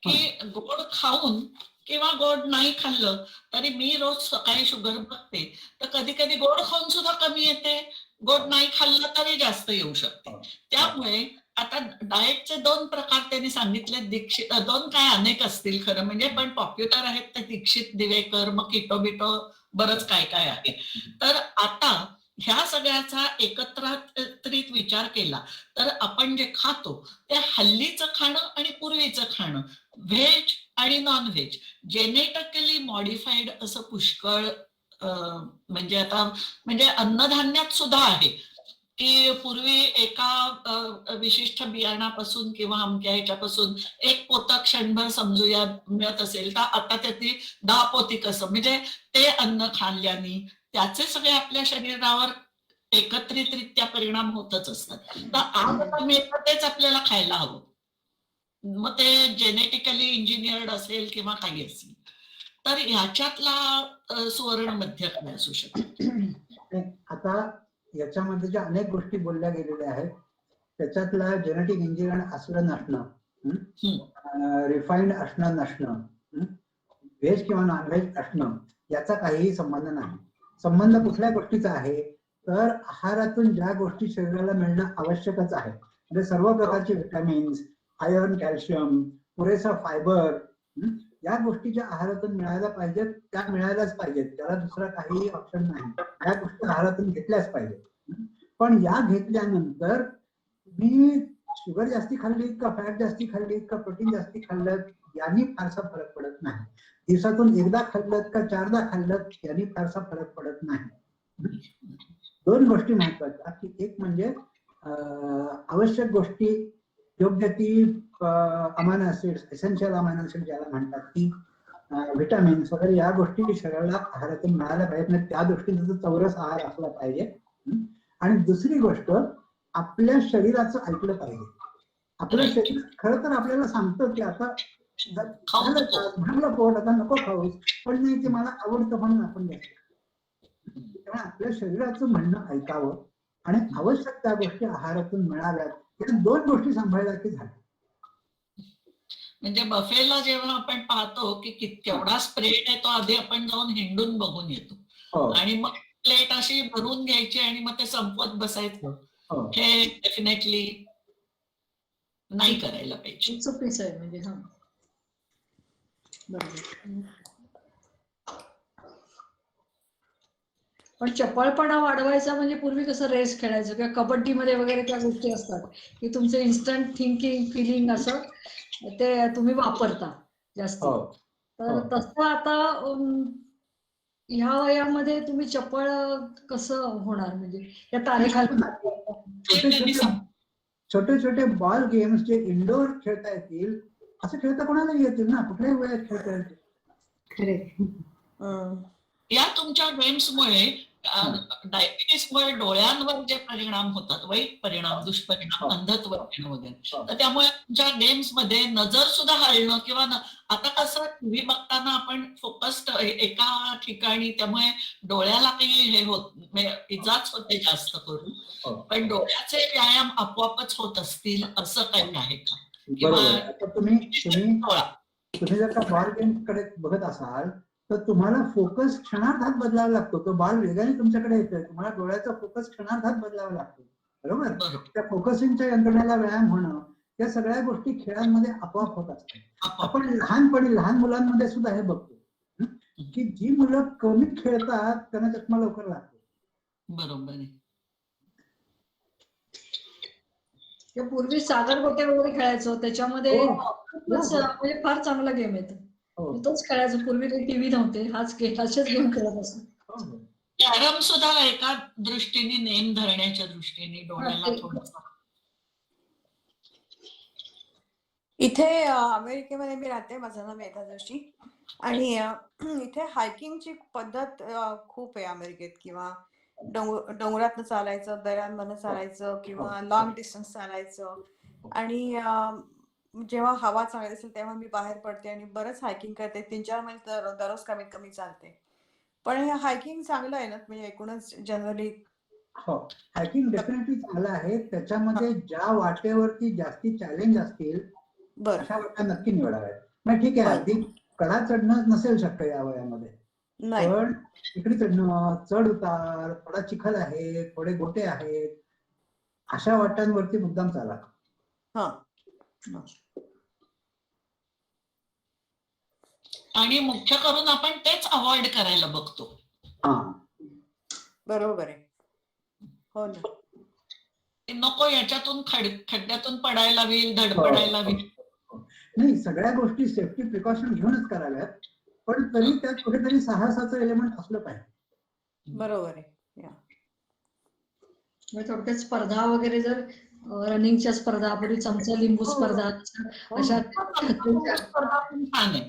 की गोड खाऊन किंवा गोड नाही खाल्लं तरी, मी रोज सकाळी शुगर बघते तर कधी कधी गोड खाऊन सुद्धा कमी येते, गोड नाही खाल्लं तरी जास्त येऊ शकते. त्यामुळे आता डाएटचे 2 प्रकार त्यांनी सांगितले, दीक्षित 2 काय अनेक असतील खरं म्हणजे, पण पॉप्युलर आहेत ते दीक्षित, दिवेकर, मग किटो बिटो, बरंच काय काय आहे. तर आता ह्या सगळ्याचा एकत्रित विचार केला तर आपण जे खातो ते हल्लीचं खाणं आणि पूर्वीचं खाणं, व्हेज आणि नॉन व्हेज, जेनेटिकली मॉडिफाईड असं पुष्कळ म्हणजे आता म्हणजे अन्नधान्यात सुद्धा आहे की पूर्वी एका विशिष्ट बियाणापासून किंवा अमक्या ह्याच्यापासून एक पोतं क्षणभर समजूया मिळत असेल तर आता त्याची 10 पोती कसं, म्हणजे ते अन्न खाल्ल्याने त्याचे सगळे आपल्या शरीरावर एकत्रितरित्या परिणाम होतच असतात. तर आज आता मिळतं तेच आपल्याला खायला हवं, मग ते जेनेटिकली इंजिनियर्ड असेल किंवा काही असेल. तर ह्याच्यातला सुवर्ण मध्य काय असू शकतो? आता याच्यामध्ये ज्या अनेक गोष्टी बोलल्या गेलेल्या आहेत त्याच्यातला जेनेटिक इंजिनियर असलं नसणं, रिफाईंड असणं नसणं, व्हेज किंवा नॉन व्हेज असणं याचा काहीही संबंध नाही. संबंध कुठल्या गोष्टीचा आहे तर आहारातून ज्या गोष्टी शरीराला मिळणं आवश्यकच आहे, म्हणजे सर्व प्रकारचे विटॅमिन्स, आयर्न, कॅल्शियम, पुरेसा फायबर, या गोष्टी ज्या आहारातून मिळायला पाहिजेत त्या मिळायलाच पाहिजेत, त्याला दुसरा काही ऑप्शन नाही. या गोष्टी आहारातून घेतल्याच पाहिजेत. पण या घेतल्यानंतर मी शुगर जास्ती खाल्ली का, फॅट जास्ती खाल्ली का, प्रोटीन जास्ती खाल्लं यांनी फारसा फरक पडत नाही. दिवसातून एकदा खाल्लं का 4दा खाल्लं यांनी फारसा फरक पडत नाही. 2 गोष्टी महत्वाच्या की एक म्हणजे आवश्यक गोष्टी योग्य ती amino acids, essential amino acid ज्याला म्हणतात ती, व्हिटॅमिन्स वगैरे या गोष्टी शरीराला आहारातून मिळायला पाहिजेत. त्या दृष्टीने चौरस आहार असला पाहिजे. आणि दुसरी गोष्ट आपल्या शरीराचं ऐकलं पाहिजे. आपलं शरीर खरं तर आपल्याला सांगतं की आता खाऊ झालं नको. का? भरलं पोट, आता नको खाऊस, पण नाही ते मला आवडतं म्हणून आपण द्यायचं. तेव्हा आपल्या शरीराचं म्हणणं ऐकावं आणि आवश्यक त्या गोष्टी आहारातून मिळाव्यात, या 2 गोष्टी सांभाळल्या की झाल्या. म्हणजे बफेला जेव्हा आपण पाहतो की केवढा स्प्रेड आहे तो आधी आपण जाऊन हिंडून बघून येतो हो, आणि मग प्लेट अशी भरून घ्यायची आणि मग ते संपवत बसायचं. हो. हे डेफिनेटली नाही करायला पाहिजे. चुकीचं आहे म्हणजे. हा, बरोबर. पण चपळपणा वाढवायचा म्हणजे पूर्वी कसं रेस खेळायचं किंवा कबड्डीमध्ये वगैरे त्या गोष्टी असतात की तुमचं इन्स्टंट थिंकिंग फिलिंग असं ते तुम्ही वापरता जास्त. हो, तर हो. तसं आता ह्या वयामध्ये तुम्ही चपळ कसं होणार म्हणजे या तारेखाली छोटे छोटे बॉल गेम्स जे इंडोर खेळता येतील असं खेळता कोणाला येतील ना, कुठल्याही वयात खेळता येतील. खरे. या तुमच्या गेम्समुळे डायबिटीसमुळे डोळ्यांवर जे परिणाम होतात, वाईट परिणाम, दुष्परिणाम, अंधत्व वगैरे, तर त्यामुळे तुमच्या गेम्स मध्ये नजर सुद्धा हलणं किंवा आता कसं टीव्ही बघताना आपण फोकस्ड एका ठिकाणी, त्यामुळे डोळ्याला काही हे होत इजाच होते जास्त करून, पण डोळ्याचे व्यायाम आपोआपच होत असतील असं काही आहे का? बरोबर. आता तुम्ही जर का बॉल गेम कडे बघत असाल तर तुम्हाला फोकस क्षणार्धात बदलावा लागतो. तो बॉल वेगाने तुमच्याकडे येतोय, तुम्हाला डोळ्याचा फोकस क्षणार्धात बदलावा लागतो. बरोबर. त्या फोकसिंगच्या यंत्रणेला व्यायाम होणं, या सगळ्या गोष्टी खेळांमध्ये आपोआप होत असतात. आपण लहानपणी लहान मुलांमध्ये सुद्धा हे बघतो की जी मुलं कमी खेळतात त्यांना चष्मा लवकर लागतो. बरोबर आहे. पूर्वी सागरगोटे वगैरे खेळायचो, त्याच्यामध्ये म्हणजे फार चांगला गेम येतो. तोच खेळायचो पूर्वी, काही टीव्ही नव्हते, असेच गेम खेळत असतो. कॅरम सुद्धा एका दृष्टीने नेम धरण्याच्या दृष्टीने डोळ्याला थोडस. इथे अमेरिकेमध्ये मी राहते, माझं नाव मेधा जोशी, आणि इथे हायकिंगची पद्धत खूप आहे अमेरिकेत. किंवा डोंगरातनं चालायचं, दऱ्यांमधनं चालायचं, किंवा लॉंग डिस्टन्स चालायचं. आणि जेव्हा हवा चांगली असेल तेव्हा मी बाहेर पडते आणि बरंच हायकिंग करते. 3-4 मैल दररोज कमीत कमी चालते. पण हे हायकिंग चांगलं आहे ना, म्हणजे एकूणच जनरली? हो, हायकिंग डेफिनेटली चांगलं आहे. त्याच्यामध्ये ज्या वाटेवरती जास्ती चॅलेंज असतील अशा वाटा नक्की निवडाव्यात. मग ठीक आहे, अगदी कडा चढणं नसेल शक्य या वयामध्ये, पण इकडे चढणं, चढ उतार, थोडा चिखल आहे, थोडे गोटे आहेत, अशा वाटांवरती मुद्दाम चाला. आणि मुख्य करून आपण तेच अवॉइड करायला बघतो. बरोबर आहे. हो ना. नको याच्यातून खड्ड्यातून पडायला होईल, धडपडायला होईल. नाही, सगळ्या गोष्टी सेफ्टी प्रिकॉशन घेऊनच कराव्यात, पण तरी त्यात कुठेतरी साहसाचं एलिमेंट असलं पाहिजे. बरोबर आहे. थोडक्यात स्पर्धा वगैरे, जर रनिंगच्या स्पर्धा, पूर्वी चमचा लिंबू स्पर्धा, अशा छान आहे.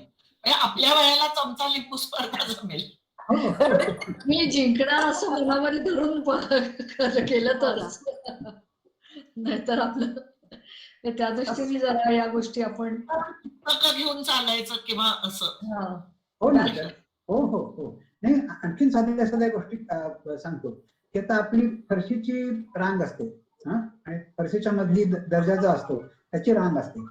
आपल्या वयाला चमचा लिंबू स्पर्धा जमेल. मी जिंकणार असं मनामध्ये धरून केलं तर, नाहीतर आपलं त्या दृष्टीने जरा या गोष्टी आपण घेऊन चालायचं किंवा असं. हो ना. हो हो हो. नाही, आणखीन साध्या साध्या गोष्टी सांगतो की आता आपली फरशीची रांग असते आणि फरशीच्या मधली दर्जा जो असतो त्याची रांग असते.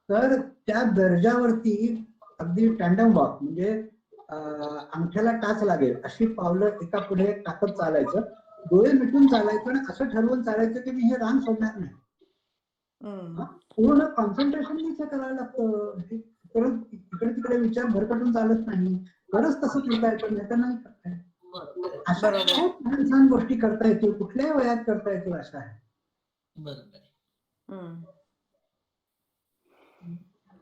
तर त्या दर्जावरती अगदी टँडम वॉक, म्हणजे अंगठ्याला टाच लागेल अशी पावलं एका पुढे टाकत चालायचं, डोळे मिटून चालायचं आणि असं ठरवून चालायचं की मी हे रांग सोडणार नाही. पूर्ण कॉन्सन्ट्रेशन हे करावं लागतं. इकडे तिकडे विचार भरकटून चालत नाही. खरंच तसं करता येतं, नाही तर नाही करता येत. अशा छान छान गोष्टी करता येतील, कुठल्याही वयात करता येतील अशा आहे. बरोबर.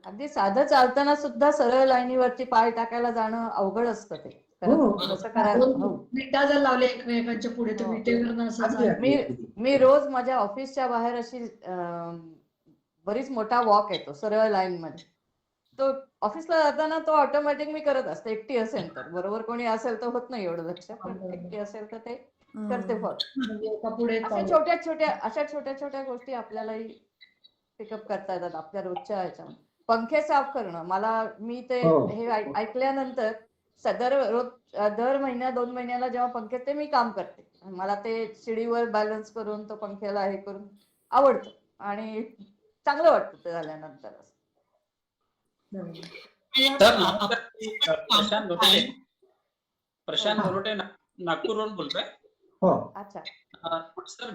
अगदी साधं चालताना सुद्धा सरळ लाईनीवरती पाय टाकायला जाणं अवघड असतं ते. विटा जर लावले एकमेकांच्या पुढे तर विटेवर मी रोज माझ्या ऑफिसच्या बाहेर अशी बरीच मोठा वॉक येतो सरळ लाईन मध्ये. तो ऑफिसला जाताना तो ऑटोमॅटिक मी करत असते, एकटी असेल तर. बरोबर कोणी असेल तर होत नाही एवढं लक्ष, पण एकटी असेल तर ते करते फॉलो. अशा छोट्या छोट्या गोष्टी आपल्यालाही पिकअप करता येतात आपल्या रोजच्या ह्याच्यामध्ये. पंखे साफ करणं मी ते हो. हे ऐकल्यानंतर दर महिन्या 2 महिन्याला जेव्हा पंखे ते मी काम करते. मला ते शिडीवर बॅलन्स करून तो पंख्याला हे करून आवडतं आणि चांगलं वाटतं ते झाल्यानंतर. सर नमस्कार, प्रशांत गोरोटे. प्रशांत गोरोटे नागपूरवरून बोलतोय. हो. अच्छा. सर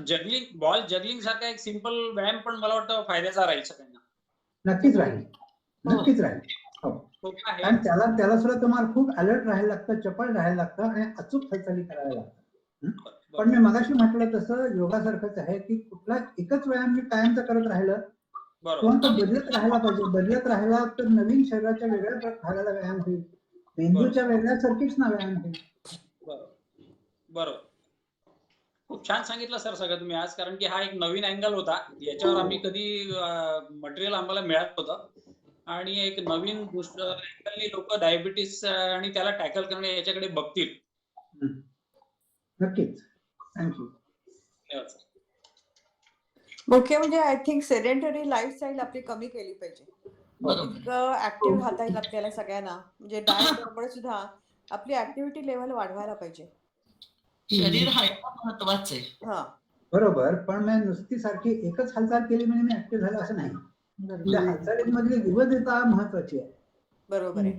बॉल जगलिंग सारखा एक सिंपल व्यायाम पण मला वाटतं फायद्याचा राहील सगळ्यांना. नक्कीच राहील. नक्कीच राहील. हो. सोपं आहे. कारण त्याला सुद्धा तुम्हाला खूप अलर्ट राहायला लागतं, चपळ राहायला लागतं आणि अचूक हालचाली करायला लागतात. पण मी मगाशी म्हटलं तसं योगासारखंच आहे की कुठला एकच व्यायाम मी कायमचा करत राहिलं बरोबर किंवा तो बदलत राहायला पाहिजे. बदलत राहिला तर नवीन शरीराच्या वेगळ्या भागाला व्यायाम होईल, मेंदूच्या वेगळ्या सर्किट्सना व्यायाम होईल. बरोबर. खूप छान सांगितलं सर सगळं तुम्ही आज, कारण की हा एक नवीन अँगल होता. याच्यावर आम्ही कधी मटेरियल आम्हाला मिळत होतं आणि एक नवीन गोष्ट लोक डायबिटीस आणि त्याला टॅकल करणे याच्याकडे बघतील. नक्कीच. थँक्यू. धन्यवाद सर. मुख्य म्हणजे आय थिंक सेडेंटरी लाईफस्टाईल आपली कमी केली पाहिजे. इतकं ऍक्टिव्ह राहता येईल आपल्याला सगळ्यांना. म्हणजे डाएट बरोबर सुद्धा आपली ऍक्टिव्हिटी लेवल वाढवायला पाहिजे. शरीर हायला महत्वाचं आहे. हा बरोबर. पण मी नुसती सारखी एकच हालचाल केली म्हणजे मी ऍक्टिव्ह झालो असं नाही. त्या हालचालींमधली विविधता महत्वाची आहे. बरोबर आहे.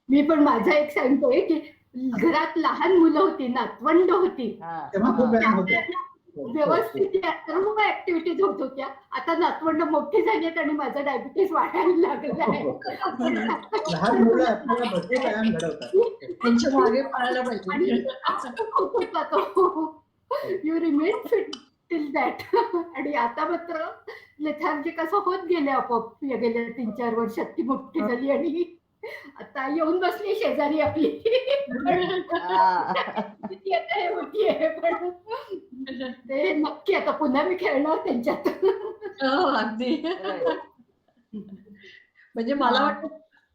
मी पण माझा एक सांगतोय की घरात लहान मुलं होती, नातवंड होती, तेव्हा खूप व्यायाम होतो. व्यवस्थित या सर्व ऍक्टिव्हिटीज होत होत्या. आता नातवंड मोठी झालीत आणि माझं डायबिटीस वाढायला लागलं आहे. लहान मुलं आपल्याला भरपूर व्यायाम घडवतात. त्यांच्या मागे पळायला पाहिजे. You remain fit till that. आणि आता मात्र लेथार्जिक असं होत गेले आपोआप. गेल्या 3-4 वर्षात ती मोठी झाली आणि आता येऊन बसली शेजारी आपली. ती आता हे मोठी आहे पण ते नक्की आता पुन्हा मी खेळणार त्यांच्यात. अगदी. म्हणजे मला वाटतं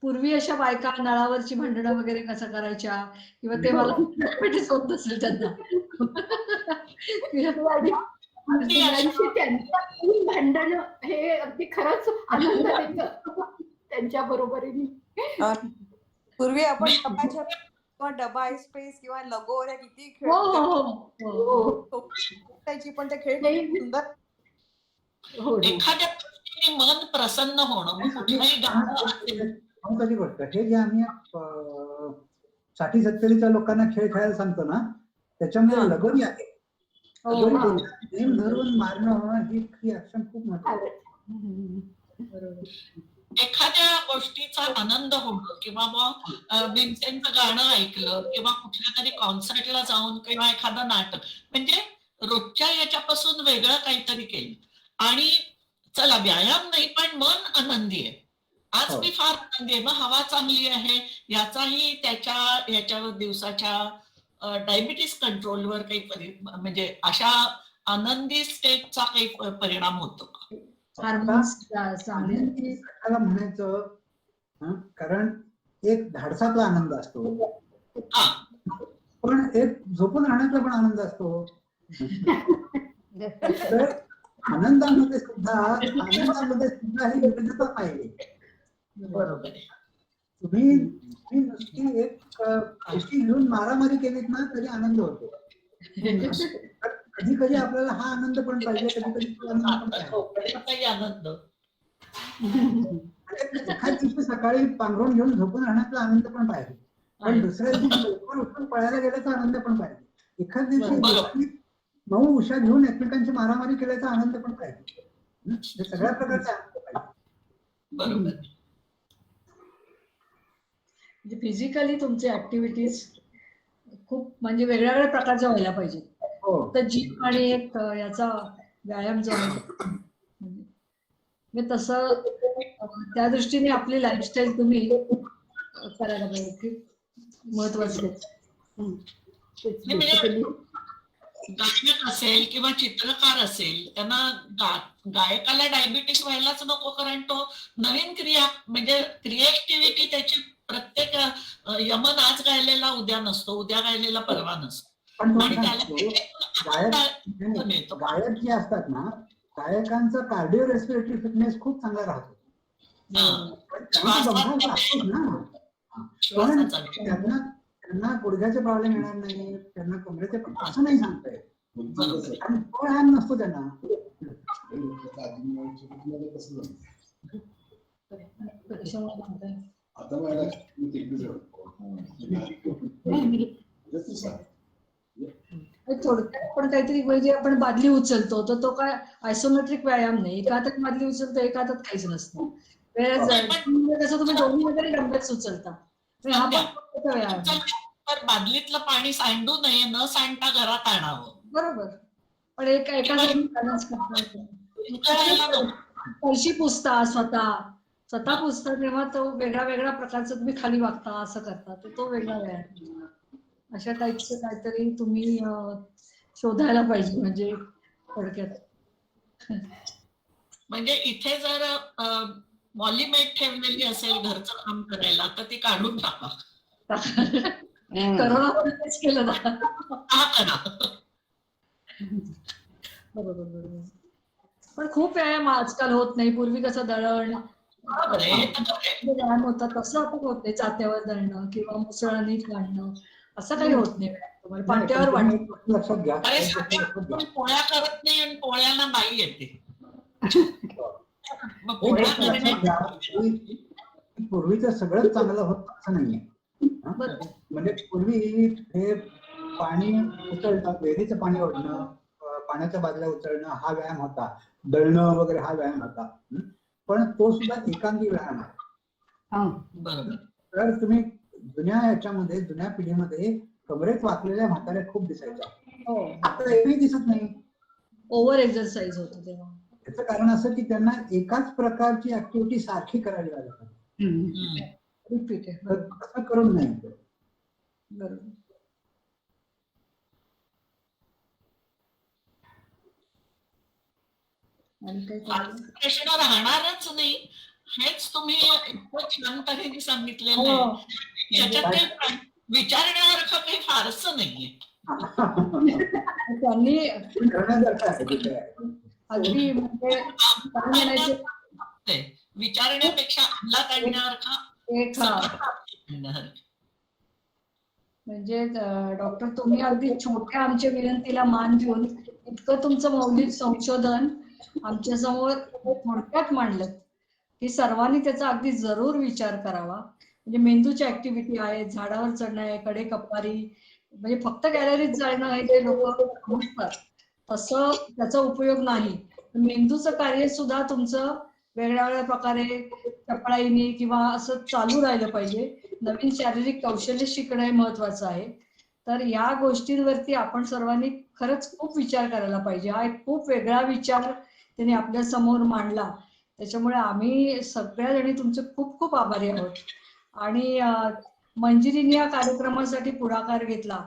पूर्वी अशा बायका नळावरची भांडणं वगैरे कसं करायच्या किंवा ते मला डायबिटीस होत नसेल त्यांना. त्यांचं भांडण हे अगदी खरंच आनंद द्यायचं त्यांच्या बरोबरीने. पूर्वी आपण डब्याच्या किंवा डबा एक्सप्रेस किंवा लगोऱ्या किती खेळ त्याची पण ते खेळ किती सुंदर. एखाद्या गोष्टीने मन प्रसन्न होणं. मग कुठलाही गाणं असेल. महत्वाची गोष्ट हे जे आम्ही 60-70च्या लोकांना खेळ खेळायला सांगतो ना, त्याच्यामध्ये लगोरी आहे. नेम धरून मारणं ही ऍक्शन खूप महत्वाची. एखाद्या गोष्टीचा आनंद होणं किंवा मग भीमसेनचं गाणं ऐकलं किंवा कुठल्या तरी कॉन्सर्टला जाऊन किंवा एखादं नाटक, म्हणजे रोजच्या याच्यापासून वेगळं काहीतरी केलं आणि चला व्यायाम नाही पण मन आनंदी आहे. आज मी फार आनंदी आहे. मग हवा चांगली आहे याचाही याच्यावर दिवसाच्या डायबिटीस कंट्रोलवर काही म्हणजे अशा आनंदी स्टेटचा काही परिणाम होतो का? म्हणायचं कारण एक धाडसातला आनंद असतो, पण एक झोपून राहण्याचा पण आनंद असतो. तर आनंदामध्ये सुद्धा ही विविधता पाहिजे. बरोबर. तुम्ही नुसती एक गोष्टी घेऊन मारामारी केलीत ना तरी आनंद होतो. कधी कधी आपल्याला हा आनंद पण पाहिजे, कधी कधी आनंद. एखाद दिवशी सकाळी पांघरून घेऊन झोपून राहण्याचा आनंद पण पाहिजे, पण दुसऱ्या दिवशी लवकर उठून पळायला गेल्याचा आनंद पण पाहिजे. एखाद दिवशी 9 उशा घेऊन एकमेकांची मारामारी केल्याचा आनंद पण पाहिजे. हे सगळ्या प्रकारचा आनंद पाहिजे. बरोबर. म्हणजे फिजिकली तुमचे ऍक्टिव्हिटीज खूप म्हणजे वेगळ्या वेगळ्या प्रकारच्या व्हायला पाहिजेत. तर जिम आणि एक याचा व्यायाम जो आहे म्हणजे तसं त्या दृष्टीने आपली लाईफस्टाईल तुम्ही करायला पाहिजे. महत्वाचं गायक असेल किंवा चित्रकार असेल त्यांना गायकाला डायबिटीस व्हायलाच नको, कारण तो नवीन म्हणजे क्रिएटिव्हिटी त्याची प्रत्येक यमन आज गायलेला उद्या नसतो, उद्या गायलेला परवा नसतो. गायक जे असतात ना, गायकांचा कार्डिओ रेस्पिरेटरी फिटनेस खूप चांगला राहतो. पण त्यांना तो दमभाग लागतोच ना. पण श्वासाचा वेग. त्यांना गुडघ्याचे प्रॉब्लेम येणार नाही, त्यांना कमरेचे असं नाही सांगता येत. बरोबर. आणि तो व्यायाम नसतो त्यांना. थोडक्यात आपण काहीतरी म्हणजे आपण बादली उचलतो तर तो काय आयसोमेट्रिक व्यायाम नाही. एका हातात बादली उचलतो, एका हातात काहीच नसतं. कसं तुम्ही दोन्ही वगैरे डंबेल्स उचलता, हा पण प्रकारचा व्यायाम आहे. तर बादलीतलं पाणी सांडू नये, न सांडता घरात आणावं. बरोबर. पण एका जागी बॅलन्स करता. फरशी पुसता स्वतः पुसता तेव्हा तो वेगळ्या प्रकारचा तुम्ही खाली वागता, असं करता, तो वेगळा व्यायाम. अशा टाईपचं काहीतरी तुम्ही शोधायला पाहिजे म्हणजे थोडक्यात. म्हणजे इथे जर मॉलीमेट ठेवलेली असेल घरचं काम करायला तर ती काढून टाका. करोनामध्ये तेच केलं ना. हा करा. बरोबर. पण खूप व्यायाम आजकाल होत नाही. पूर्वी कसं दळण व्यायाम होता, तसं आता होत नाही. जात्यावर दळणं किंवा मुसळाने काढणं असं काही होत नाही. तुम्हाला पाट्यावर वाटत. लक्षात घ्या. अरे आपण पोळ्या करत नाही आणि पोळ्याला नाही येते. मग पोळ्या करणे पूर्वीचं सगळं चांगलं होत असं नाहीये. म्हणजे पूर्वी हे पाणी उचलणं, विहिरीचं पाणी ओढणं, पाण्याच्या बाजूला उचलणं हा व्यायाम होता. दळणं वगैरे हा व्यायाम होता. पण तो सुद्धा एकांगी व्यायाम आहे. बरोबर. तर तुम्ही जुन्या पिढीमध्ये कमरेत वाकलेल्या म्हाताऱ्या खूप दिसायच्या. आता एकही दिसत नाही. ओव्हर एक्सरसाइज होतो तेव्हा. याचं कारण असं की त्यांना एकाच प्रकारची ऍक्टिव्हिटी सारखी करायला लागतात. रिपीट आहे. तर तसं करून नाही. बरोबर. प्रश्न राहणारच नाही हेच तुम्ही इतकं छान तऱ्हेने सांगितलेलं आहे. त्याच्यात काही विचारण्यासारखं काही फारसं नाहीये. त्यांनी अगदी म्हणजे विचारण्यापेक्षा अंमलात आणण्यासारखं. म्हणजे डॉक्टर तुम्ही अगदी छोट्या आमच्या विनंतीला मान देऊन इतकं तुमचं मौलिक संशोधन आमच्या समोर थोडक्यात मांडलं की सर्वांनी त्याचा अगदी जरूर विचार करावा. म्हणजे मेंदूची ऍक्टिव्हिटी आहे, झाडावर चढणं आहे, कडे कपारी, म्हणजे फक्त कॅलरीज जाळणं आहे जे लोक म्हणतात तसं त्याचा उपयोग नाही. मेंदूचं कार्य सुद्धा तुमचं वेगळ्या प्रकारे चपळाईने किंवा असं चालू राहिलं पाहिजे. नवीन शारीरिक कौशल्य शिकणं महत्वाचं आहे. तर या गोष्टींवरती आपण सर्वांनी खरंच खूप विचार करायला पाहिजे. हा एक खूप वेगळा विचार त्यांनी आपल्या समोर मांडला. त्याच्यामुळे आम्ही सगळ्या जणी तुमचे खूप खूप आभारी आहोत. आणि मंजिरीने या कार्यक्रमासाठी पुढाकार घेतला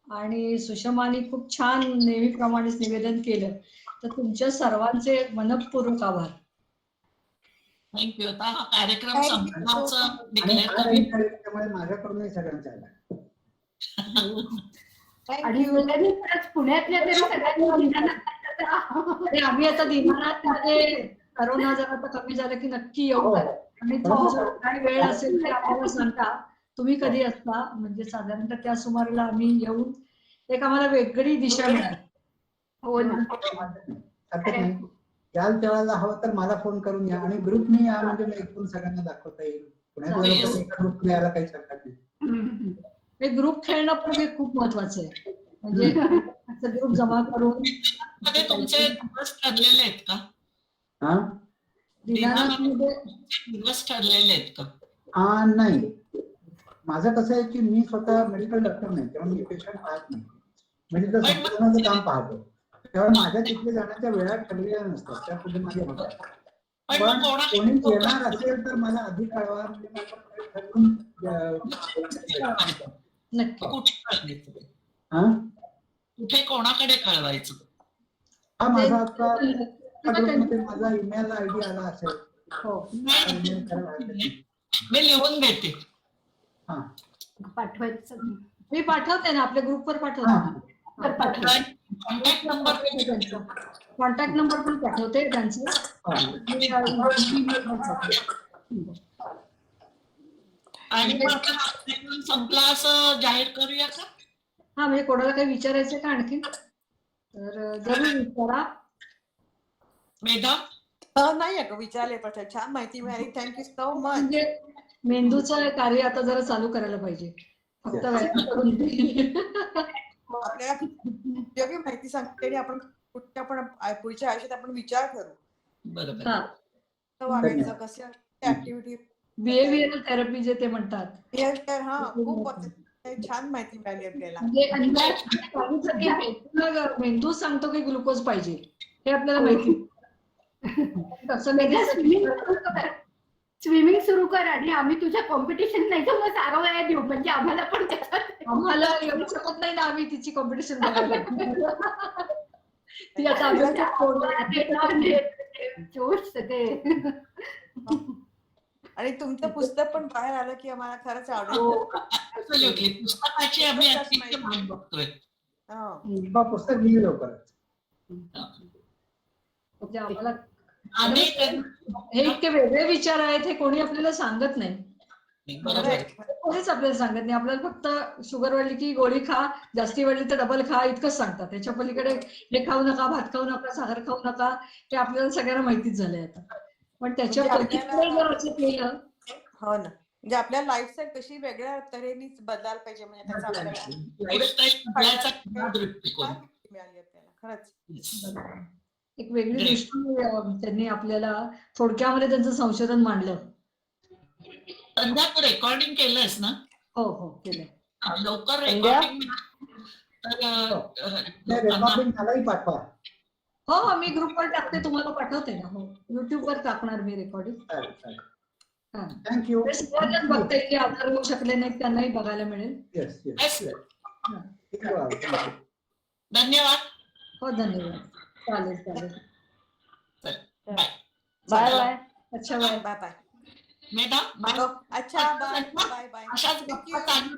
आणि सुषमानी खूप छान नेहमीप्रमाणेच निवेदन केलं. तर तुमच्या सर्वांचे मनपूर्वक आभार. थँक्यू. आता हा कार्यक्रम संपण्याचं डिक्लेअर माझ्याकडून सगळ्यांचा आणि पुण्यातल्या तरी सगळ्यांनी आम्ही आता दिनानाथ मध्ये करोना जर आता कमी झालं की नक्की येऊ. आणि काही वेळ असेल तर आम्हाला सांगा तुम्ही कधी असता. म्हणजे साधारणतः त्या सुमाराला आम्ही येऊन एक आम्हाला वेगळी दिशा मिळाली. हो ना. याल तेव्हा हवं तर मला फोन करून या आणि ग्रुपने या म्हणजे मी एकदम सगळ्यांना दाखवता येईल. पुण्यात यायला काही हरकत नाही. हे ग्रुप खेळणं पण हे खूप महत्वाचं आहे. म्हणजे ग्रुप जमा करून तुमचे दिवस ठरलेले आहेत का? दिवस ठरलेले आहेत का? नाही. माझं कसं आहे की मी स्वतः मेडिकल डॉक्टर नाही, तेव्हा मी पेशंट पाहत नाही. म्हणजे तर संशोधनाचं काम पाहतो. तेव्हा माझ्या तिथे जाण्याच्या वेळा ठरलेल्या नसतात. त्या पुढे माझे होतात. पण कोणी येणार असेल तर मला आधी कळवा. कुठे कोणाकडे कळवायचं? हा माझा आता माझा ईमेल आयडी आला असेल. मी लिहून देते. पाठवायचं मी पाठवते ना आपल्या ग्रुपवर पाठवते. कॉन्टॅक्ट नंबर पण पाठवते त्यांचा. आणि मग आपण कार्यक्रम संपला असं जाहीर करूया का? हा, म्हणजे कोणाला काही विचारायचं का आणखी? तर जरूर विचारा. मेधा? नाही अगं विचारले पण छान माहिती मिळाली. Thank you so much. म्हणजे मेंदूचं कार्य आता जरा चालू करायला पाहिजे. फक्त व्यायाम करून नाही. आपल्याला योग्य माहिती सांगते आणि आपण कुठच्या पण पुढच्या आयुष्यात आपण विचार करू. बरोबर. हा, कसं वागायचं, कसं ऍक्टिव्हिटी, बिहेवियरल थेरपी जे ते म्हणतात. हा खूप छान माहिती मिळाली आपल्याला. म्हणजे सांगितलं की मेंदू सांगतो की ग्लुकोज पाहिजे, हे आपल्याला माहिती. तसं नाही. स्विमिंग सुरू कर आणि आम्ही तुझ्या कॉम्पिटिशन नाही तर मग सारवया देऊ, म्हणजे आम्हाला पण त्याच्यात आम्हाला येऊ शकत नाही ना, आम्ही तिची कॉम्पिटिशन बघायला. ती आता आम्ही जोश सगळे. आणि तुमचं पुस्तक पण बाहेर आलं की आम्हाला खरंच आवडेल. Absolutely. पुस्तकाची आम्ही अतिशय वाट बघतोय. हो. पुस्तक लिहिलं लवकरच. म्हणजे आम्हाला आणि हे इतके वेगळे विचार आहेत, हे कोणी आपल्याला सांगत नाही. बरोबर आहे. कोणीच आपल्याला सांगत नाही. आपल्याला फक्त शुगर वाढली की गोळी खा, जास्ती वाढली तर डबल खा, इतकंच सांगतात. त्याच्या पलीकडे हे खाऊ नका, भात खाऊ नका, साखर खाऊ नका, हे आपल्याला सगळ्यांना माहितीच झालंय आता. पण त्याच्या म्हणजे पलीकडे जर असं केलं. हो ना, म्हणजे आपल्या लाईफस्टाईल कशी वेगळ्या तऱ्हेने बदलायला पाहिजे, म्हणजे त्याचा आपल्याला लाईफस्टाईल बदलायचा खरा दृष्टिकोन. छान माहिती मिळाली आपल्याला खरंच. एक वेगळी Great. दृष्टी त्यांनी आपल्याला थोडक्यामध्ये त्यांचं संशोधन मांडलं. संध्या तू रेकॉर्डिंग केलंयस ना? हो हो, केलं. लवकर संध्या? रेकॉर्डिंग तर रेकॉर्डिंग झालंही पाठवा. हो हो, मी ग्रुपवर टाकते, तुम्हाला पाठवते ना. हो, युट्यूबवर टाकणार मी रेकॉर्डिंग. हा, थँक्यू. ते सगळ्यांनाच बघता येईल, आधार होऊ शकले नाही त्यांनाही बघायला मिळेल. Yes Yes. येस. धन्यवाद. हो, धन्यवाद. चालेल चालेल. बाय. Bye bye. अच्छा, bye. Bye bye. Medha bye. अच्छा बाय बाय बाय. अशाच गप्पा चालू